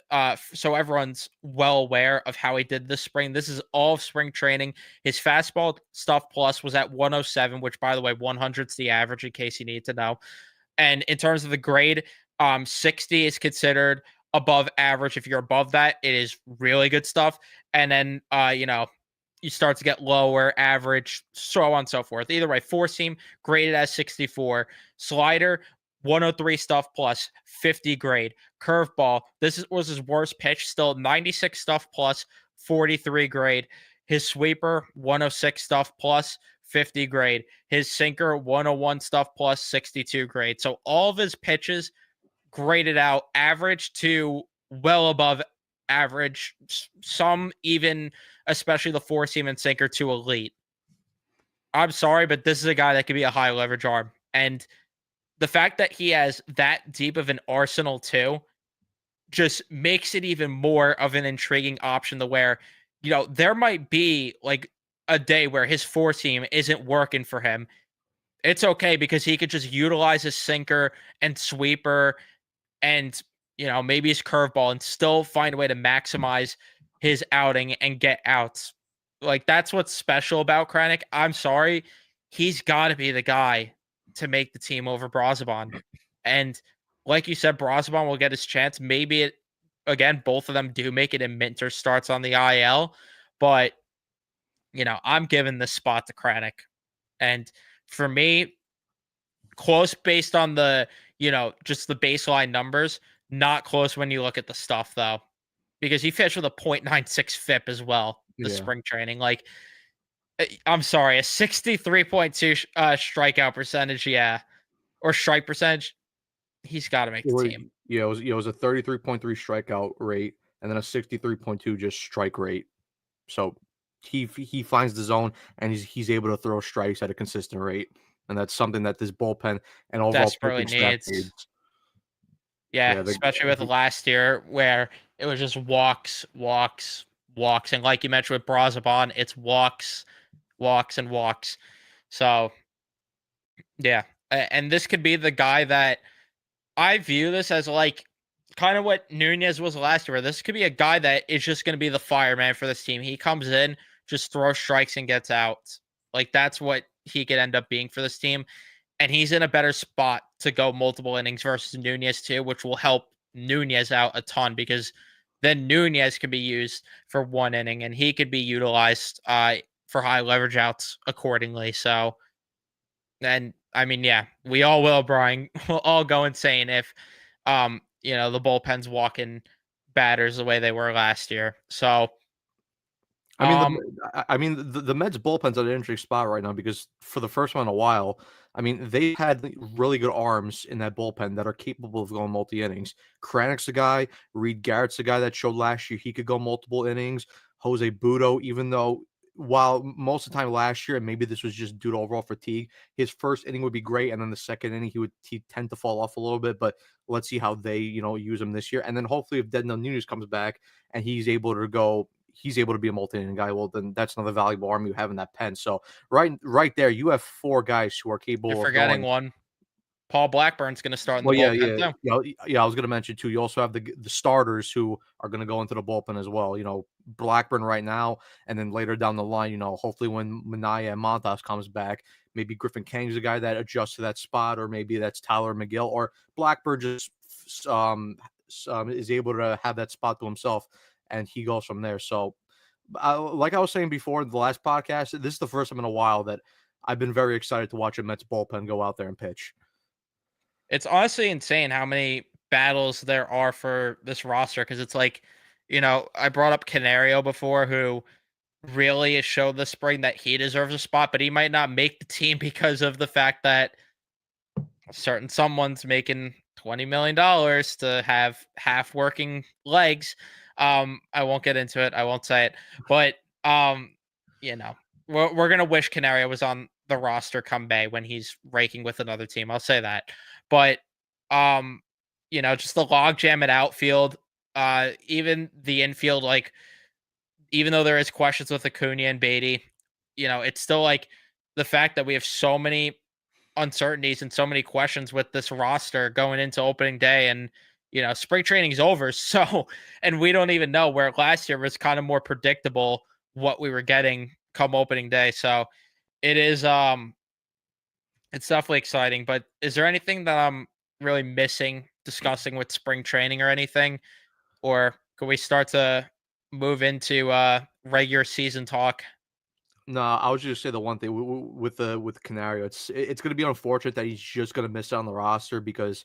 so everyone's well aware of how he did this spring. This is all of spring training. His fastball stuff plus was at 107, which by the way, 100's the average in case you need to know. And in terms of the grade, 60 is considered above average. If you're above that, it is really good stuff. And then you start to get lower, average, so on and so forth. Either way, four seam graded as 64. Slider, 103 stuff plus, 50 grade. Curveball, was his worst pitch, still 96 stuff plus, 43 grade. His sweeper, 106 stuff plus, 50 grade. His sinker, 101 stuff plus, 62 grade. So all of his pitches graded out average to well above average. Some even, especially the four seam and sinker, to elite. I'm sorry, but this is a guy that could be a high leverage arm. And the fact that he has that deep of an arsenal too just makes it even more of an intriguing option to where, there might be like a day where his four seam isn't working for him. It's okay because he could just utilize his sinker and sweeper and, maybe his curveball and still find a way to maximize his outing and get outs. Like, that's what's special about Krennic. I'm sorry. He's got to be the guy to make the team over Brazaban. And like you said, Brazaban will get his chance. Maybe again, both of them do make it and Minter starts on the IL. But, I'm giving this spot to Krennic. And for me, close based on the, just the baseline numbers. Not close when you look at the stuff, though, because he finished with a .96 FIP as well, the Yeah. spring training. Like, I'm sorry, a 63.2 strikeout percentage, yeah, or strike percentage. He's got to make It the was team. yeah, it was a 33.3 strikeout rate and then a 63.2 just strike rate. So he finds the zone and he's able to throw strikes at a consistent rate. And that's something that this bullpen and overall Desperately pitching staff needs. needs. Yeah, Yeah, especially with he, last year where it was just walks, walks, walks. And like you mentioned with Brazaban, it's walks, walks, and walks. So, yeah. And this could be the guy that I view this as like kind of what Nunez was last year. This could be a guy that is just going to be the fireman for this team. He comes in, just throws strikes and gets out. Like, that's what he could end up being for this team. And he's in a better spot to go multiple innings versus Nunez too, which will help Nunez out a ton because then Nunez can be used for one inning and he could be utilized for high leverage outs accordingly. So, and I mean, yeah, we all will, Brian. We'll all go insane if, the bullpen's walking batters the way they were last year. So, I mean, um, the Mets bullpen's at an interesting spot right now because for the first one in a while, I mean, they had really good arms in that bullpen that are capable of going multi innings. Kranic's the guy. Reed Garrett's the guy that showed last year he could go multiple innings. Jose Budo, even though while most of the time last year, and maybe this was just due to overall fatigue, his first inning would be great, and then the second inning he tend to fall off a little bit. But let's see how they use him this year, and then hopefully if Dednell Nunez comes back and he's able to be a multi-inning guy, well, then that's another valuable arm you have in that pen. So right there, you have four guys who are you're capable of forgetting going. one. Paul Blackburn's going to start in the Well, yeah, bullpen yeah, too. yeah. I was going to mention too. You also have the starters who are going to go into the bullpen as well. Blackburn right now, and then later down the line, hopefully when Minaya and Montas comes back, maybe Griffin Kang's the guy that adjusts to that spot, or maybe that's Tyler McGill, or Blackburn just is able to have that spot to himself, and he goes from there. So like I was saying before the last podcast, this is the first time in a while that I've been very excited to watch a Mets bullpen go out there and pitch. It's honestly insane how many battles there are for this roster because it's like, I brought up Canario before, who really has showed this spring that he deserves a spot, but he might not make the team because of the fact that someone's making $20 million to have half working legs. I won't get into it. I won't say it, but you know, we're gonna wish Canario was on the roster come May when he's raking with another team. I'll say that, but um, just the logjam at outfield, even the infield, like even though there is questions with Acuna and Beatty, it's still like the fact that we have so many uncertainties and so many questions with this roster going into opening day, and spring training's over. So, and we don't even know, where last year was kind of more predictable what we were getting come opening day. So it is it's definitely exciting. But is there anything that I'm really missing discussing with spring training or anything, or can we start to move into regular season talk? No, I was just say the one thing with Canario, it's going to be unfortunate that he's just going to miss out on the roster because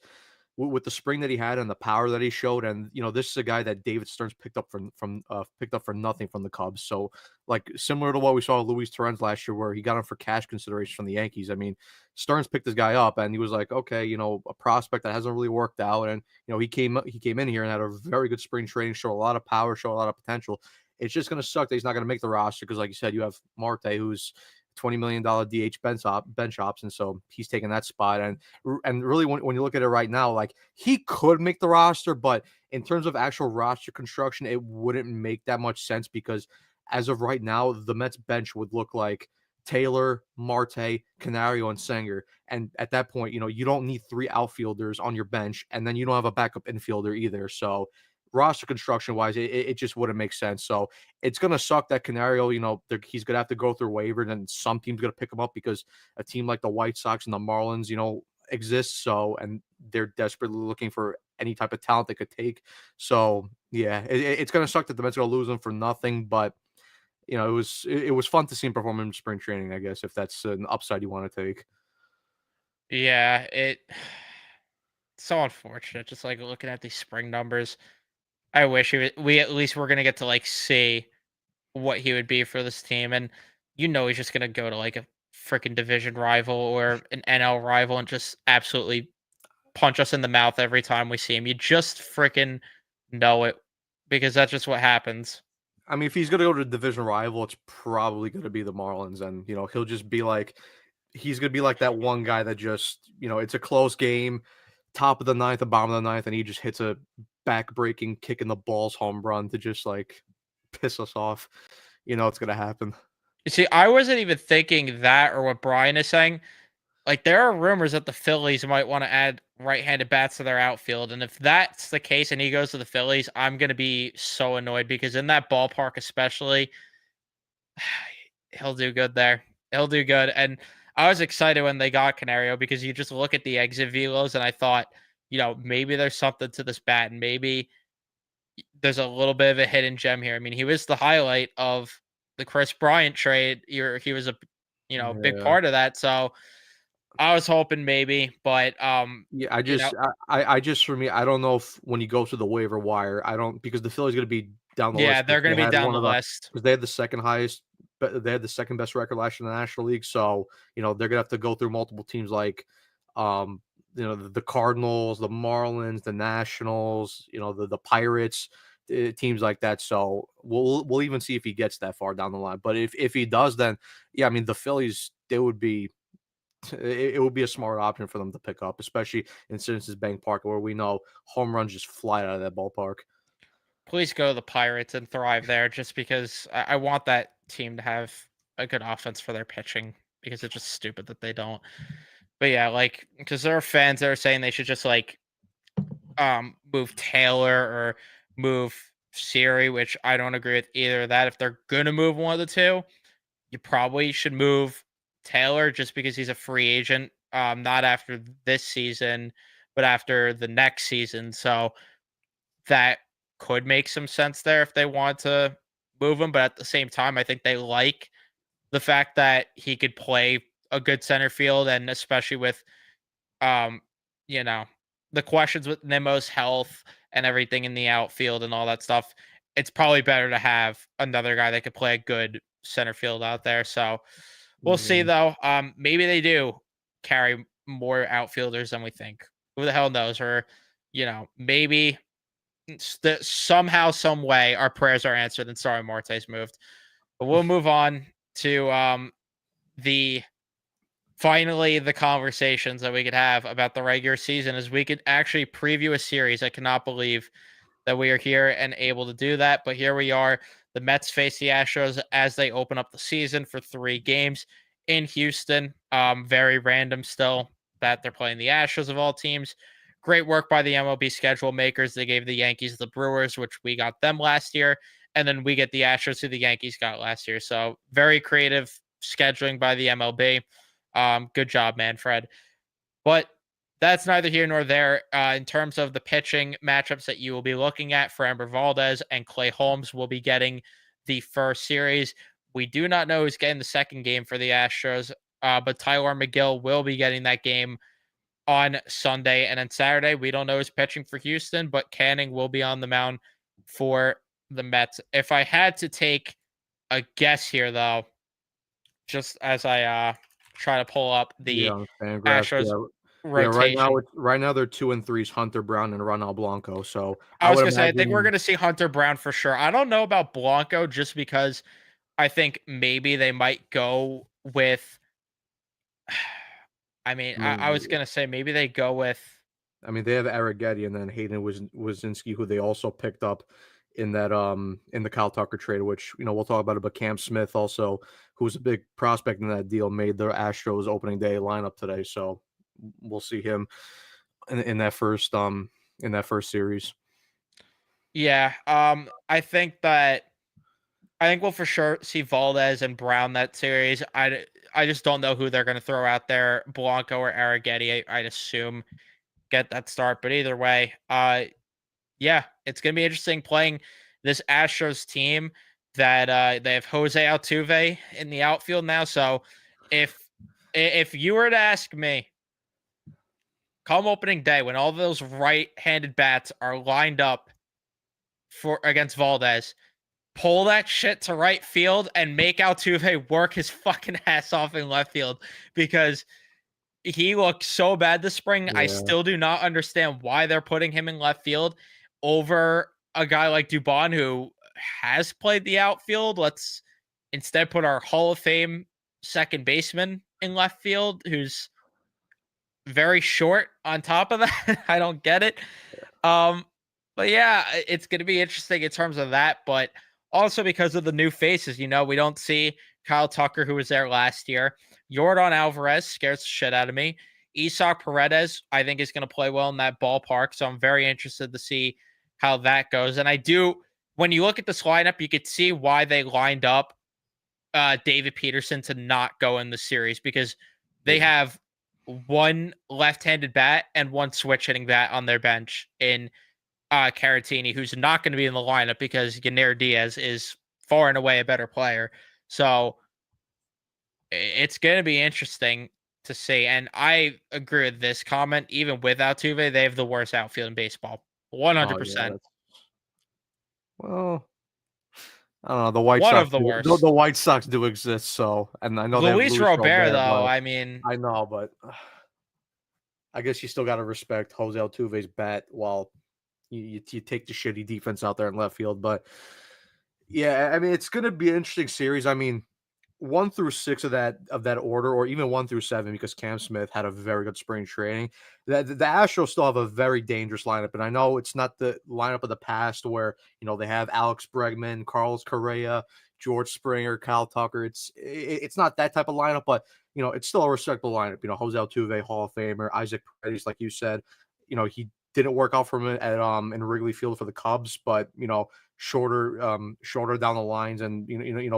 with the spring that he had and the power that he showed, and this is a guy that David Stearns picked up for nothing from the Cubs. So like similar to what we saw with Luis Torrens last year, where he got him for cash consideration from the Yankees. I mean, Stearns picked this guy up, and he was like, okay, a prospect that hasn't really worked out, and he came in here and had a very good spring training, showed a lot of power, showed a lot of potential. It's just going to suck that he's not going to make the roster because, like you said, you have Marte, who's $20 million DH bench option, so he's taking that spot. And really, when you look at it right now, like he could make the roster, but in terms of actual roster construction, it wouldn't make that much sense because as of right now, the Mets bench would look like Taylor, Marte, Canario, and Sanger. And at that point, you don't need three outfielders on your bench, and then you don't have a backup infielder either. So roster construction wise, it just wouldn't make sense. So it's gonna suck that Canario, he's gonna have to go through waivers, and some team's gonna pick him up because a team like the White Sox and the Marlins, exists. So and they're desperately looking for any type of talent they could take. So yeah, it's gonna suck that the Mets are gonna lose him for nothing, but it was fun to see him perform in spring training, I guess, if that's an upside you want to take. Yeah, so unfortunate. Just like looking at these spring numbers, I wish we at least were gonna get to like see what he would be for this team, and he's just gonna go to like a freaking division rival or an NL rival and just absolutely punch us in the mouth every time we see him. You just freaking know it, because that's just what happens. I mean, if he's gonna go to a division rival, it's probably gonna be the Marlins, and he'll just be like he's gonna be like that one guy that just it's a close game, top of the ninth, or bottom of the ninth, and he just hits a back-breaking kick in the balls home run to just like piss us off. It's gonna happen. You see, I wasn't even thinking that or what Brian is saying. Like, there are rumors that the Phillies might want to add right-handed bats to their outfield, and if that's the case and he goes to the Phillies, I'm gonna be so annoyed, because in that ballpark, especially, he'll do good there. He'll do good, and I was excited when they got Canario, because you just look at the exit velos, and I thought, maybe there's something to this bat, and maybe there's a little bit of a hidden gem here. I mean, he was the highlight of the Chris Bryant trade. He was a big Yeah. part of that. So I was hoping maybe, but Yeah, you know, I just for me, I don't know if when you go to the waiver wire, I don't because the Phillies gonna be down the yeah, list they're because gonna they be had down one the of the list. because they had the second highest, but they had the second best record last year in the National League. So they're gonna have to go through multiple teams like, um, the Cardinals, the Marlins, the Nationals, the Pirates, teams like that. So we'll even see if he gets that far down the line. But if he does, then yeah, I mean the Phillies they would be it would be a smart option for them to pick up, especially in Citizens Bank Park, where we know home runs just fly out of that ballpark. Please go to the Pirates and thrive there, just because I want that team to have a good offense for their pitching, because it's just stupid that they don't. But yeah, like, because there are fans that are saying they should just like move Taylor or move Siri, which I don't agree with either of that. If they're gonna move one of the two, you probably should move Taylor, just because he's a free agent. Not after this season, but after the next season. So that could make some sense there if they want to move him. But at the same time, I think they like the fact that he could play a good center field, and especially with um, you know, the questions with Nemo's health and everything in the outfield and all that stuff, it's probably better to have another guy that could play a good center field out there. So we'll see Yeah. though. Maybe they do carry more outfielders than we think. Who the hell knows? Or, maybe somehow, some way, our prayers are answered and Sorry Marte's moved. But we'll move on to the finally the conversations that we could have about the regular season is we could actually preview a series. I cannot believe that we are here and able to do that. But here we are. The Mets face the Astros as they open up the season for 3 games in Houston. Very random still that they're playing the Astros of all teams. Great work by the MLB schedule makers. They gave the Yankees the Brewers, which we got them last year. And then we get the Astros, who the Yankees got last year. So very creative scheduling by the MLB. Good job, Manfred. But that's neither here nor there. In terms of the pitching matchups that you will be looking at, Framber Valdez and Clay Holmes will be getting the first series. We do not know who's getting the second game for the Astros, but Tyler McGill will be getting that game on Sunday. And then Saturday, we don't know who's pitching for Houston, but Canning will be on the mound for the Mets. If I had to take a guess here, though, just as I try to pull up Yeah, the on Fangraphs, Astros yeah. Yeah, rotation. right now they're 2 and 3's Hunter Brown and Ronald Blanco, so I I was would gonna say, I think we're imagine. gonna see Hunter Brown for sure. I don't know about Blanco just because I think maybe they might go with. I mean, I I was mean gonna say maybe they go with. I mean, they have Arrighetti and then Hayden Wazinski, who they also picked up in the Kyle Tucker trade, which, we'll talk about it, but Cam Smith also, who's a big prospect in that deal, made the Astros opening day lineup today. So we'll see him in that first series. Yeah, I think we'll for sure see Valdez and Brown that series. I just don't know who they're gonna throw out there, Blanco or Arrighetti. I'd assume get that start, but either way, yeah, it's gonna be interesting playing this Astros team that they have Jose Altuve in the outfield now. So if if you were to ask me, come opening day when all those right-handed bats are lined up for against Valdez, pull that shit to right field and make Altuve work his fucking ass off in left field because he looked so bad this spring. I Yeah. still do not understand why they're putting him in left field over a guy like Dubon who has played the outfield. Let's instead put our Hall of Fame second baseman in left field who's very short on top of that. I don't get it. Um, but yeah, it's going to be interesting in terms of that, but also because of the new faces. We don't see Kyle Tucker, who was there last year. Jordan Alvarez scares the shit out of me. Isak Paredes, I think, is going to play well in that ballpark. So I'm very interested to see how that goes. And I do, when you look at this lineup, you could see why they lined up David Peterson to not go in the series because they Yeah. have one left-handed bat and one switch hitting bat on their bench in Caratini, who's not going to be in the lineup because Yanir Diaz is far and away a better player. So it's going to be interesting to see. And I agree with this comment. Even with Altuve, they have the worst outfield in baseball. Oh, yeah, 100%. that's well, I don't know, the White One Sox of the do the worst. White Sox do exist, so and I know they have Luis Luis Robert, Robert, though, but I mean, I know, but I guess you still gotta respect Jose Altuve's bat while you take the shitty defense out there in left field, but yeah, I mean, it's gonna be an interesting series. I mean, 1 through 6 of that order, or even 1 through 7, because Cam Smith had a very good spring training. The Astros still have a very dangerous lineup, and I know it's not the lineup of the past where they have Alex Bregman, Carlos Correa, George Springer, Kyle Tucker. It's not that type of lineup, but it's still a respectable lineup. Jose Altuve, Hall of Famer, Isaac Paredes, like you said. He didn't work out for him at in Wrigley Field for the Cubs, but shorter down the lines, and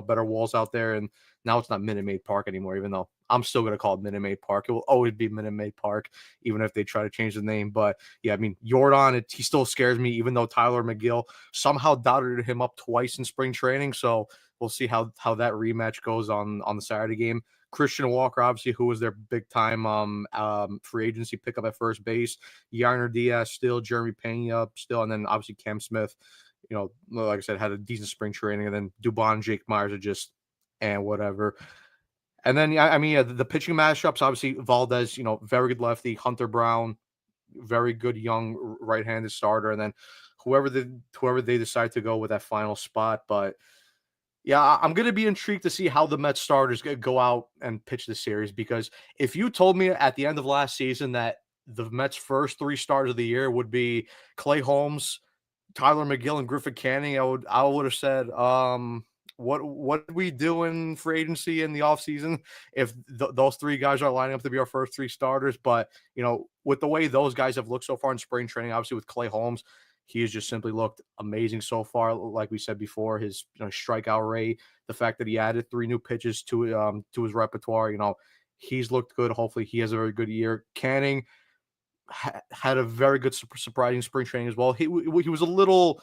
better walls out there. And now it's not Minute Maid Park anymore, even though I'm still going to call it Minute Maid Park. It will always be Minute Maid Park, even if they try to change the name. But yeah, I mean, Jordan, he still scares me, even though Tyler McGill somehow dotted him up twice in spring training. So we'll see how that rematch goes on the Saturday game. Christian Walker, obviously, who was their big time free agency pickup at first base. Yarner Diaz still, Jeremy Pena still, and then obviously Cam Smith. Like I said, had a decent spring training, and then Dubon, Jake Myers are just and whatever. And then, yeah, I mean, yeah, the pitching matchups, obviously, Valdez, very good lefty, Hunter Brown, very good young right-handed starter, and then whoever they decide to go with that final spot. But Yeah, I'm gonna be intrigued to see how the Mets starters go out and pitch the series, because if you told me at the end of last season that the Mets' first 3 starters of the year would be Clay Holmes, Tyler McGill, and Griffin Canning, I would have said, what are we doing for agency in the offseason if those 3 guys are lining up to be our first 3 starters? But, with the way those guys have looked so far in spring training, obviously with Clay Holmes, he has just simply looked amazing so far. Like we said before, his strikeout rate, the fact that he added 3 new pitches to his repertoire, he's looked good. Hopefully, he has a very good year. Canning had a very good surprising spring training as well. He was a little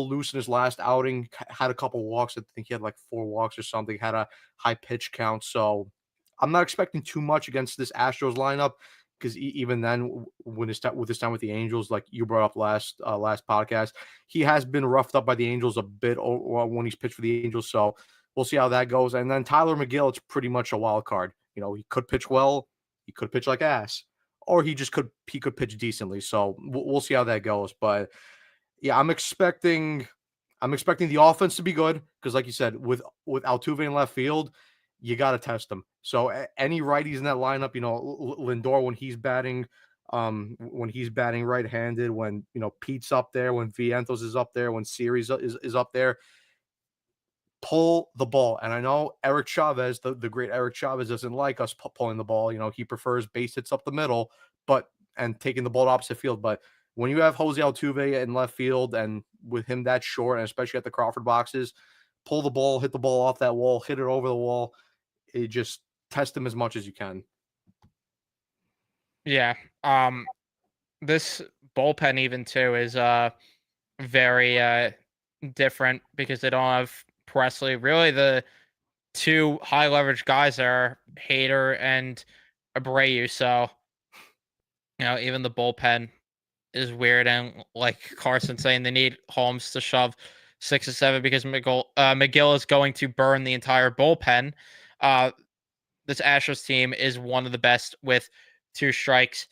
loose in his last outing. Had a couple walks. I think he had like 4 walks or something. Had a high pitch count. So I'm not expecting too much against this Astros lineup, because even then, when with his time with the Angels, like you brought up last podcast, he has been roughed up by the Angels a bit when he's pitched for the Angels. So we'll see how that goes. And then Tyler McGill, it's pretty much a wild card. He could pitch well, he could pitch like ass, or he could pitch decently. So we'll see how that goes. But yeah, I'm expecting the offense to be good, because, like you said, with Altuve in left field, you got to test them. So any righties in that lineup, Lindor when he's batting right-handed, when Pete's up there, when Vientos is up there, when Series is up there, pull the ball. And I know Eric Chavez, the great Eric Chavez, doesn't like us pulling the ball. He prefers base hits up the middle, and taking the ball to opposite field. But when you have Jose Altuve in left field, and with him that short, and especially at the Crawford boxes, pull the ball, hit the ball off that wall, hit it over the wall. It just test him as much as you can. Yeah. This bullpen even too is very different, because they don't have Presley. Really, the 2 high leverage guys are Hader and Abreu. So even the bullpen is weird. And like Carson saying, they need Holmes to shove 6 or 7, because McGill is going to burn the entire bullpen. This Astros team is one of the best with 2 strikes.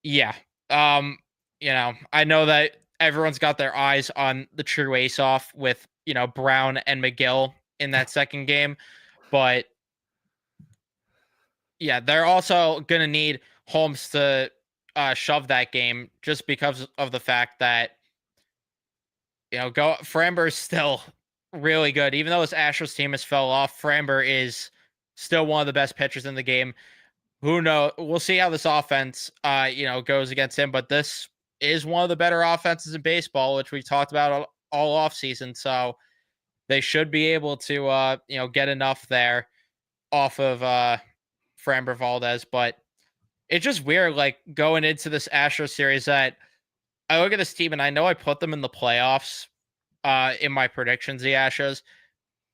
Yeah. I know that everyone's got their eyes on the true ace off with, Brown and McGill in that second game. But yeah, they're also going to need Holmes to shove that game, just because of the fact that, Framber's still really good. Even though this Astros team has fell off, Framber is still one of the best pitchers in the game. Who knows? We'll see how this offense, goes against him. But this is one of the better offenses in baseball, which we've talked about all off season. So they should be able to, get enough there off of Framber Valdez. But it's just weird, like going into this Astros series, that I look at this team and I know I put them in the playoffs in my predictions, the Astros.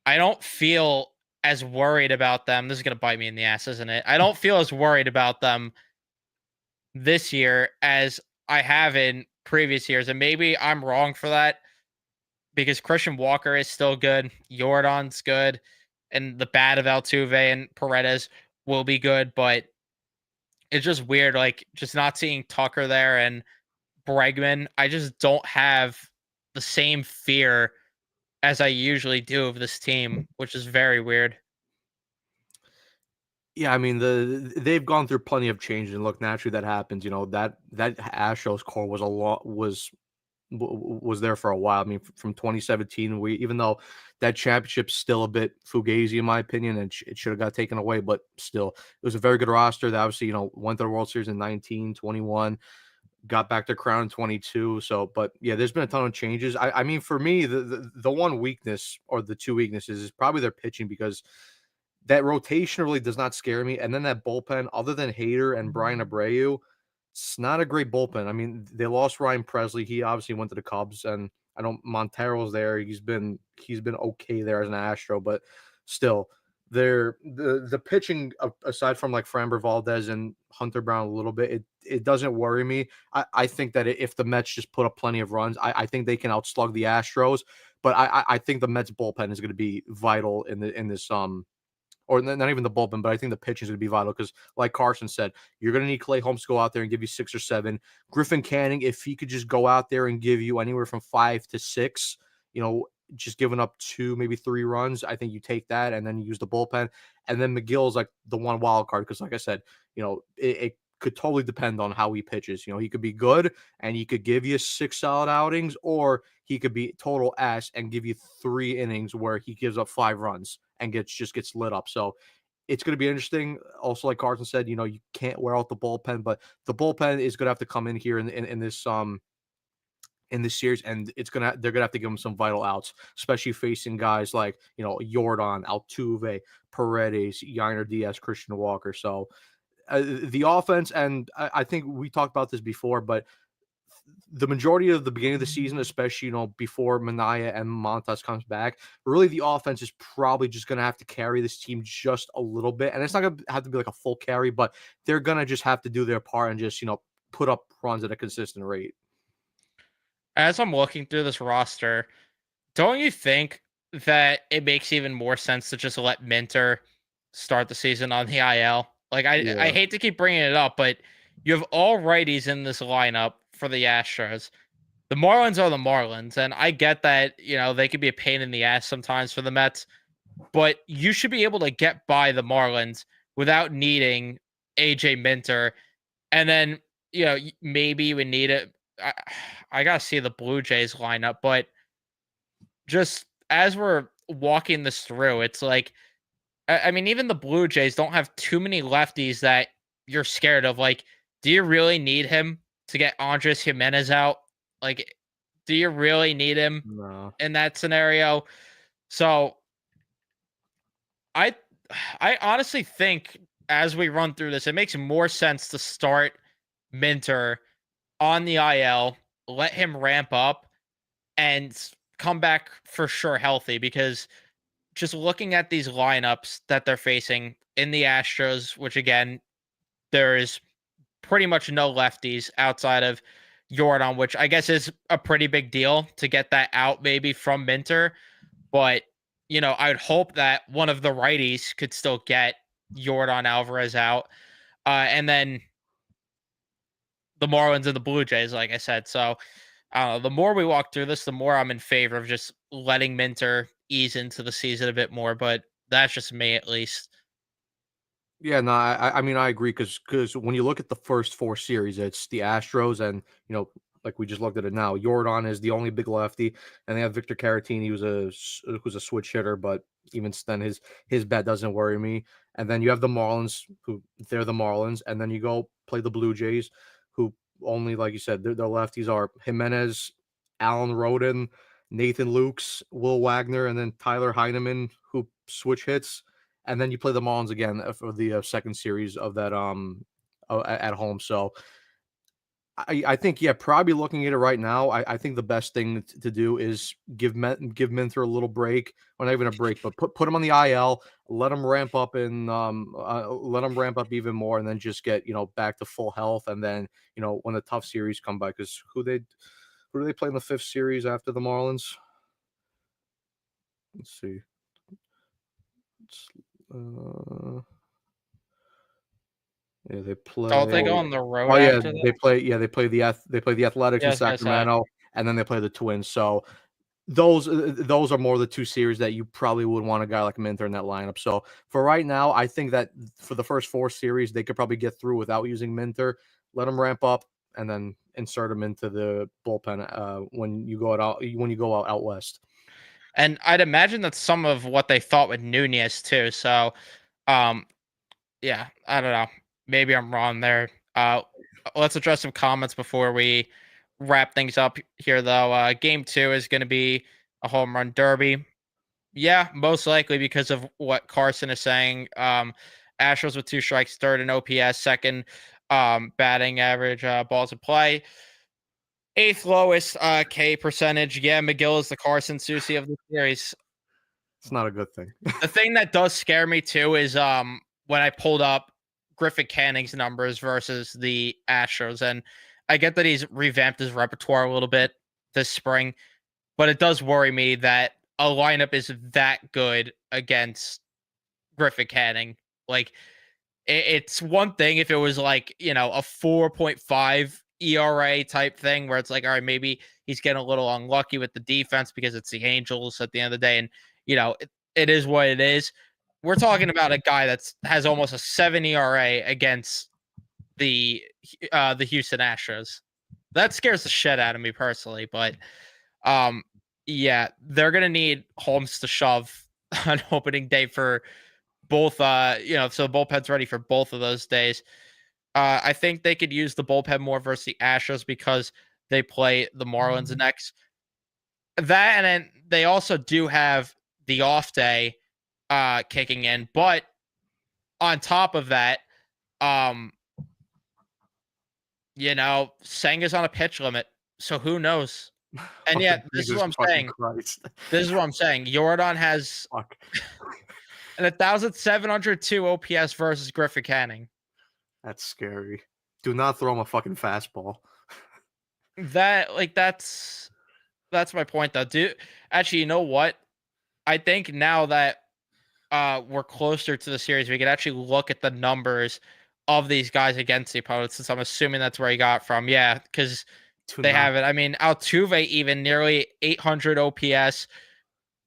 I don't feel as worried about them. This is going to bite me in the ass, isn't it? I don't feel as worried about them this year as I have in previous years. And maybe I'm wrong for that, because Christian Walker is still good. Jordan's good. And the bat of Altuve and Paredes will be good. But it's just weird, like just not seeing Tucker there and Bregman. I just don't have the same fear as I usually do of this team, which is very weird. Yeah, I mean they've gone through plenty of change, and look, naturally that happens. That Astros core was there for a while. I mean, from 2017, even though that championship's still a bit fugazi in my opinion, and it should have got taken away, but still, it was a very good roster that obviously went to the World Series in 19, 21, got back to crown in 22. So, but yeah, there's been a ton of changes. I mean, for me, the one weakness, or the 2 weaknesses, is probably their pitching, because that rotation really does not scare me. And then that bullpen, other than Hader and Brian Abreu, it's not a great bullpen. I mean, they lost Ryan Presley. He obviously went to the Cubs, and I know Montero's there. He's been okay there as an Astro, but still, the pitching, aside from like Framber Valdez and Hunter Brown a little bit, it doesn't worry me. I think that if the Mets just put up plenty of runs, I think they can outslug the Astros. But I think the Mets bullpen is going to be vital in this or not even the bullpen, but I think the pitching is going to be vital, because, like Carson said, you're going to need Clay Holmes to go out there and give you 6 or 7. Griffin Canning, if he could just go out there and give you anywhere from 5 to 6, you know, just giving up 2, maybe 3 runs. I think you take that and then you use the bullpen. And then McGill's like the one wild card because, like I said, it could totally depend on how he pitches. He could be good and he could give you 6 solid outings, or he could be total ass and give you 3 innings where he gives up 5 runs and gets lit up. So it's going to be interesting. Also, like Carson said, you can't wear out the bullpen, but the bullpen is going to have to come in here in this series, and they're gonna have to give him some vital outs, especially facing guys like Jordan, Altuve, Paredes, Yainer Diaz, Christian Walker. So the offense, and I think we talked about this before, but the majority of the beginning of the season, especially before Minaya and Montas comes back, really the offense is probably just going to have to carry this team just a little bit, and it's not going to have to be like a full carry, but they're going to just have to do their part and just put up runs at a consistent rate. As I'm looking through this roster, don't you think that it makes even more sense to just let Minter start the season on the IL? Like I Yeah. hate to keep bringing it up, but you have all righties in this lineup for the Astros. The Marlins are the Marlins, and I get that, they could be a pain in the ass sometimes for the Mets, but you should be able to get by the Marlins without needing AJ Minter. And then, maybe you would need it. I gotta see the Blue Jays lineup, but just as we're walking this through, it's like, I mean, even the Blue Jays don't have too many lefties that you're scared of. Like, do you really need him to get Andres Jimenez out? Like, do you really need him No. in that scenario? So I I honestly think as we run through this, it makes more sense to start Minter on the IL, let him ramp up, and come back for sure healthy, because just looking at these lineups that they're facing in the Astros, which again, there is pretty much no lefties outside of Jordan, which I guess is a pretty big deal to get that out maybe from Minter. But, I'd hope that one of the righties could still get Jordan Alvarez out. And then the Marlins and the Blue Jays, like I said. So the more we walk through this, the more I'm in favor of just letting Minter ease into the season a bit more. But that's just me, at least. Yeah, no, I mean, I agree because when you look at the first 4 series, it's the Astros and, like we just looked at it now, Jordan is the only big lefty, and they have Victor Caratini, who's a switch hitter, but even then, his bat doesn't worry me. And then you have the Marlins, who they're the Marlins, and then you go play the Blue Jays, who only, like you said, their lefties are Jimenez, Alan Roden, Nathan Lukes, Will Wagner, and then Tyler Heineman, who switch hits. And then you play the Marlins again for the second series of that at home. So I think, yeah, probably looking at it right now, I think the best thing to do is give Minter a little break, or not even a break, but put him on the IL, let him ramp up let him ramp up even more, and then just get back to full health, and then when the tough series come by, because who do they play in the 5th series after the Marlins? Let's see. It's, uh, yeah, they Don't they play. go on the road Oh yeah, after that? they play the Athletics Yeah, I in was gonna say. Sacramento, and then they play the Twins. So those are more the 2 series that you probably would want a guy like Minter in that lineup. So for right now, I think that for the first 4 series, they could probably get through without using Minter. Let him ramp up, and then insert him into the bullpen when you go out west. And I'd imagine that's some of what they thought with Nunez too. So, um, yeah, I don't know. Maybe I'm wrong there. Let's address some comments before we wrap things up here, though. Game 2 is going to be a home run derby. Yeah, most likely because of what Carson is saying. Astros with 2 strikes, third in OPS, second batting average, balls in play. 8th lowest K percentage. Yeah, McGill is the Carson Soucy of the series. It's not a good thing. The thing that does scare me too is when I pulled up Griffin Canning's numbers versus the Astros, and I get that he's revamped his repertoire a little bit this spring, but it does worry me that a lineup is that good against Griffin Canning. Like, it's one thing if it was like, a 4.5 ERA type thing where it's like, all right, maybe he's getting a little unlucky with the defense because it's the Angels at the end of the day, and it is what it is. We're talking about a guy that's has almost a 7 ERA against the Houston Astros. That scares the shit out of me personally, but um yeah, they're gonna need Holmes to shove on opening day for both so the bullpen's ready for both of those days. I think they could use the bullpen more versus the Astros because they play the Marlins next. That and then they also do have the off day kicking in, but on top of that, um, Senga's on a pitch limit, so who knows? And Oh, yet, this is Jesus what I'm fucking saying. Christ. This is what I'm saying. Jordan has Fuck. an 1,702 OPS versus Griffin Canning. That's scary. Do not throw him a fucking fastball. That's my point though. Actually, you know what? I think now that we're closer to the series, we could actually look at the numbers of these guys against the opponents, since I'm assuming that's where he got from. Yeah, because Do they not. have it. I mean, Altuve even nearly 800 OPS.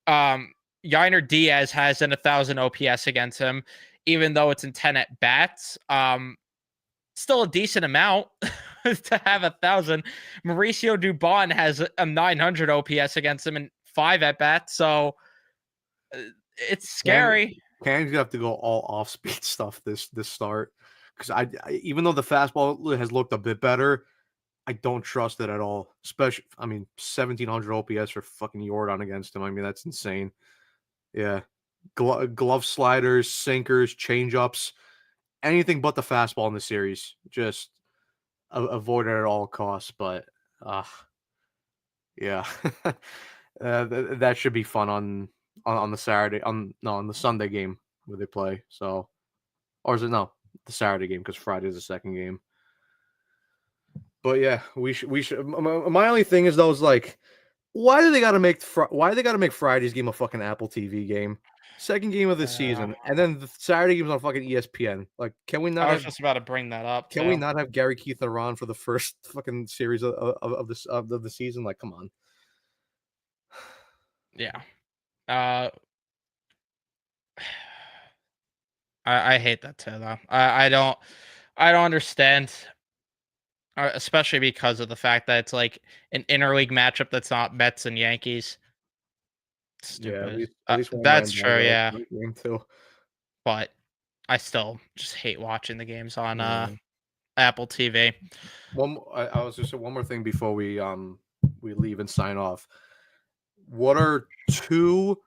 Yainer Diaz has an 1,000 OPS against him, even though it's in 10 at bats. Still a decent amount to have 1,000. Mauricio Dubon has a 900 OPS against him in 5 at bats. So uh, it's Can scary. Can's gonna have to go all off speed stuff this start because even though the fastball has looked a bit better, I don't trust it at all. Especially, I mean, 1,700 OPS for fucking Jordan against him. I mean, that's insane. Yeah, glove sliders, sinkers, changeups, anything but the fastball in the series. Just avoid it at all costs. But uh, yeah, that should be fun on the Saturday on the Sunday game where they play. So, or is it no the Saturday game because Friday is the second game. But yeah, we should. My only thing is though is like, why do they got to make Friday's game a fucking Apple TV game? Second game of the Uh, season, and then the Saturday game's on fucking ESPN. Like, can we not I was have just about to bring that up can we too. not have Gary Keith and Ron for the first fucking series of this of the season? Like, come on. Yeah. Uh, I hate that too though. I don't understand, especially because of the fact that it's like an interleague matchup that's not Mets and Yankees. Yeah, Stupid. at least one That's ran by true, the yeah. night game too. But I still just hate watching the games on Yeah. Apple TV. I was just say one more thing before we leave and sign off. What are two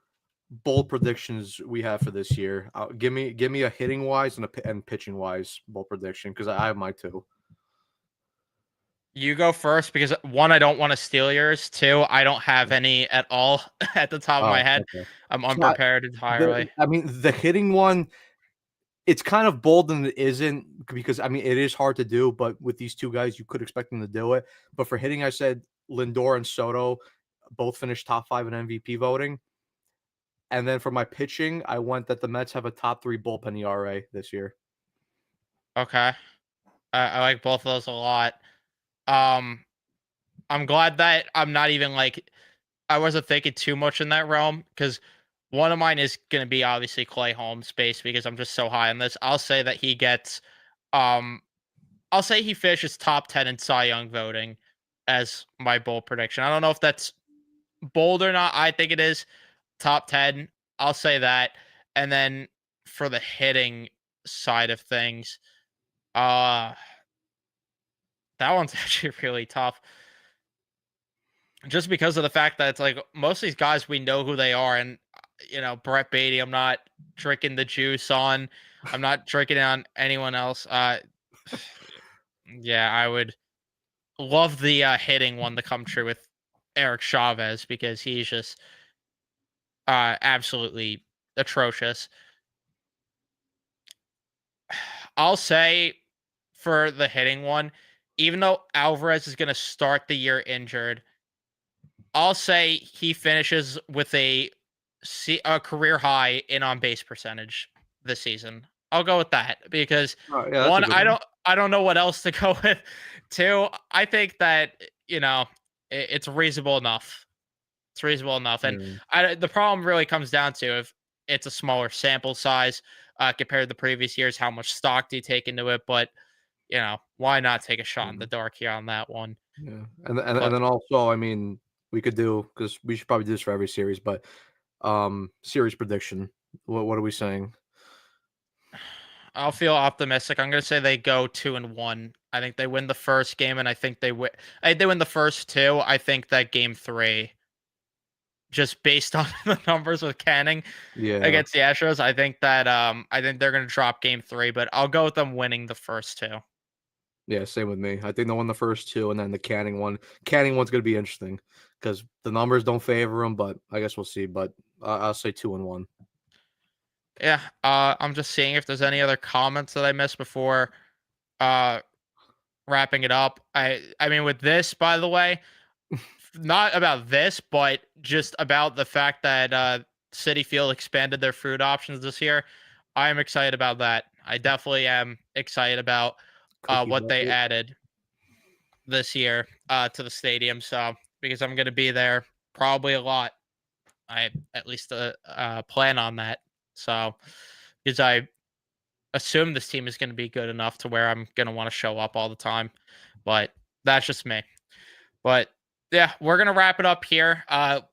bold predictions we have for this year? Give me a hitting wise and pitching wise bold prediction because I have my two. You go first because one, I don't want to steal yours. Two, I don't have any at all at the top of my Oh, head. okay. I'm So unprepared entirely. the hitting one, it's kind of bold and it isn't because I mean it is hard to do, but with these two guys, you could expect them to do it. But for hitting, I said Lindor and Soto both finished top 5 in MVP voting. And then for my pitching, I went that the Mets have a top 3 bullpen ERA this year. Okay. I like both of those a lot. Um, I'm glad that I'm not even like I wasn't thinking too much in that realm because one of mine is going to be obviously Clay Holmes based because I'm just so high on this. I'll say that he gets, um, I'll say he finishes top 10 in Cy Young voting as my bold prediction. I don't know if that's bold or not. I think it is top 10. I'll say that. And then for the hitting side of things, uh, that one's actually really tough. Just because of the fact that it's like most of these guys we know who they are, and Brett Beatty, I'm not drinking the juice on. I'm not drinking on anyone else. Yeah, I would love the hitting one to come true with Eric Chavez because he's just absolutely atrocious. I'll say for the hitting one, even though Alvarez is going to start the year injured, I'll say he finishes with a career high in on base percentage this season. I'll go with that because Oh, yeah, that's a one, good one. I don't know what else to go with. Two, I think that it's reasonable enough. It's reasonable enough, and Yeah, the problem really comes down to if it's a smaller sample size compared to the previous years. How much stock do you take into it? But why not take a shot in the yeah, dark here on that one? yeah, and But then also, I mean, we could do because we should probably do this for every series, but series prediction. What are we saying? I'll feel optimistic. I'm gonna say they go 2-1. I think they win the first game, and I think they win. They win the first two. I think that game three, just based on the numbers with Canning Yeah, against the Astros, I think they're gonna drop game three, but I'll go with them winning the first two. yeah, same with me. I think they won the first two, and then the Canning one. Canning one's gonna be interesting because the numbers don't favor them, but I guess we'll see. But I'll say 2-1. Yeah, I'm just seeing if there's any other comments that I missed before uh wrapping it up. I mean, with this, by the way, not about this, but just about the fact that City Field expanded their food options this year. I am excited about that. I definitely am excited about Cookie what they bucket. added this year to the stadium. So because I'm going to be there probably a lot, I at least plan on that. So because I assume this team is going to be good enough to where I'm going to want to show up all the time, but that's just me. But yeah, we're gonna wrap it up here.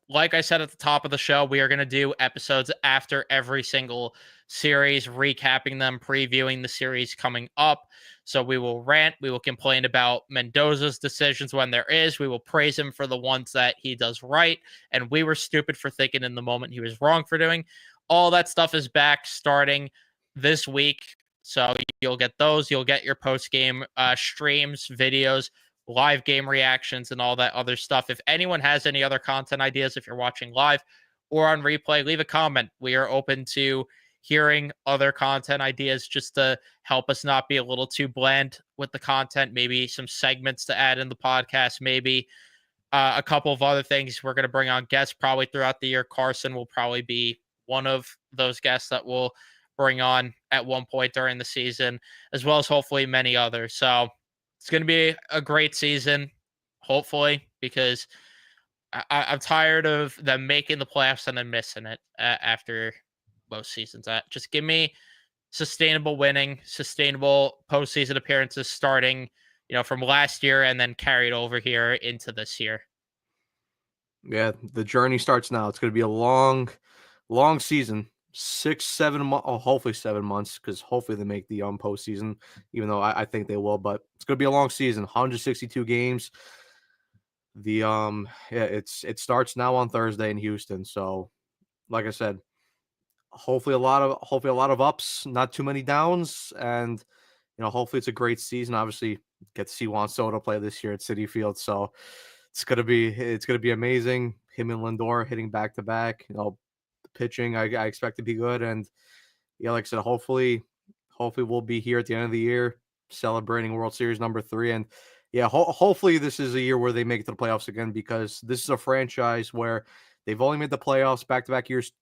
Like I said at the top of the show, we are gonna do episodes after every single series, recapping them, previewing the series coming up. So we will rant, we will complain about Mendoza's decisions when there is. We will praise him for the ones that he does right, and we were stupid for thinking in the moment he was wrong for doing. All that stuff is back starting this week. So you'll get those. You'll get your post game streams, videos, live game reactions, and all that other stuff. If anyone has any other content ideas, if you're watching live or on replay, leave a comment. We are open to hearing other content ideas just to help us not be a little too bland with the content. Maybe some segments to add in the podcast, maybe a couple of other things. We're going to bring on guests probably throughout the year. Carson will probably be one of those guests that we'll bring on at one point during the season, as well as hopefully many others. So it's going to be a great season, hopefully, because I'm tired of them making the playoffs and then missing it after most seasons. Just give me sustainable winning, sustainable postseason appearances starting, from last year and then carried over here into this year. Yeah, the journey starts now. It's gonna be a long, long season. 6, 7 months. Oh, hopefully 7 months, because hopefully they make the postseason, even though I think they will. But it's gonna be a long season. 162 games. Yeah, it starts now on Thursday in Houston. So, like I said, hopefully a lot of ups, not too many downs, and hopefully it's a great season. Obviously, get to see Juan Soto play this year at City Field, so it's gonna be amazing. Him and Lindor hitting back to back. The pitching I expect to be good, and yeah, like I said, hopefully we'll be here at the end of the year celebrating World Series number 3, and yeah, hopefully this is a year where they make it to the playoffs again, because this is a franchise where they've only made the playoffs back to back years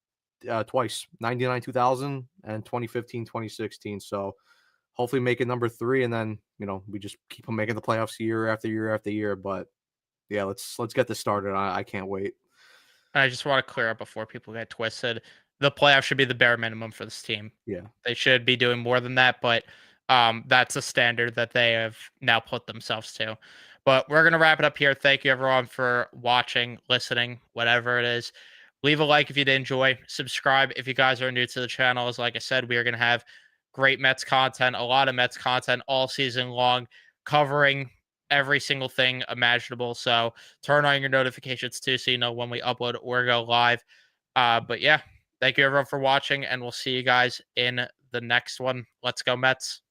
twice, 99 2000 and 2015 2016. So hopefully make it number 3, and then we just keep on making the playoffs year after year after year. But yeah, let's get this started. I can't wait. And I just want to clear up before people get twisted. The playoff should be the bare minimum for this team. Yeah. They should be doing more than that, but that's a standard that they have now put themselves to. But we're going to wrap it up here. Thank you, everyone, for watching, listening, whatever it is. Leave a like if you did enjoy. Subscribe if you guys are new to the channel. As like I said, we are going to have great Mets content, a lot of Mets content all season long, covering every single thing imaginable. So turn on your notifications too, so you know when we upload or go live. But yeah, thank you everyone for watching, and we'll see you guys in the next one. Let's go Mets.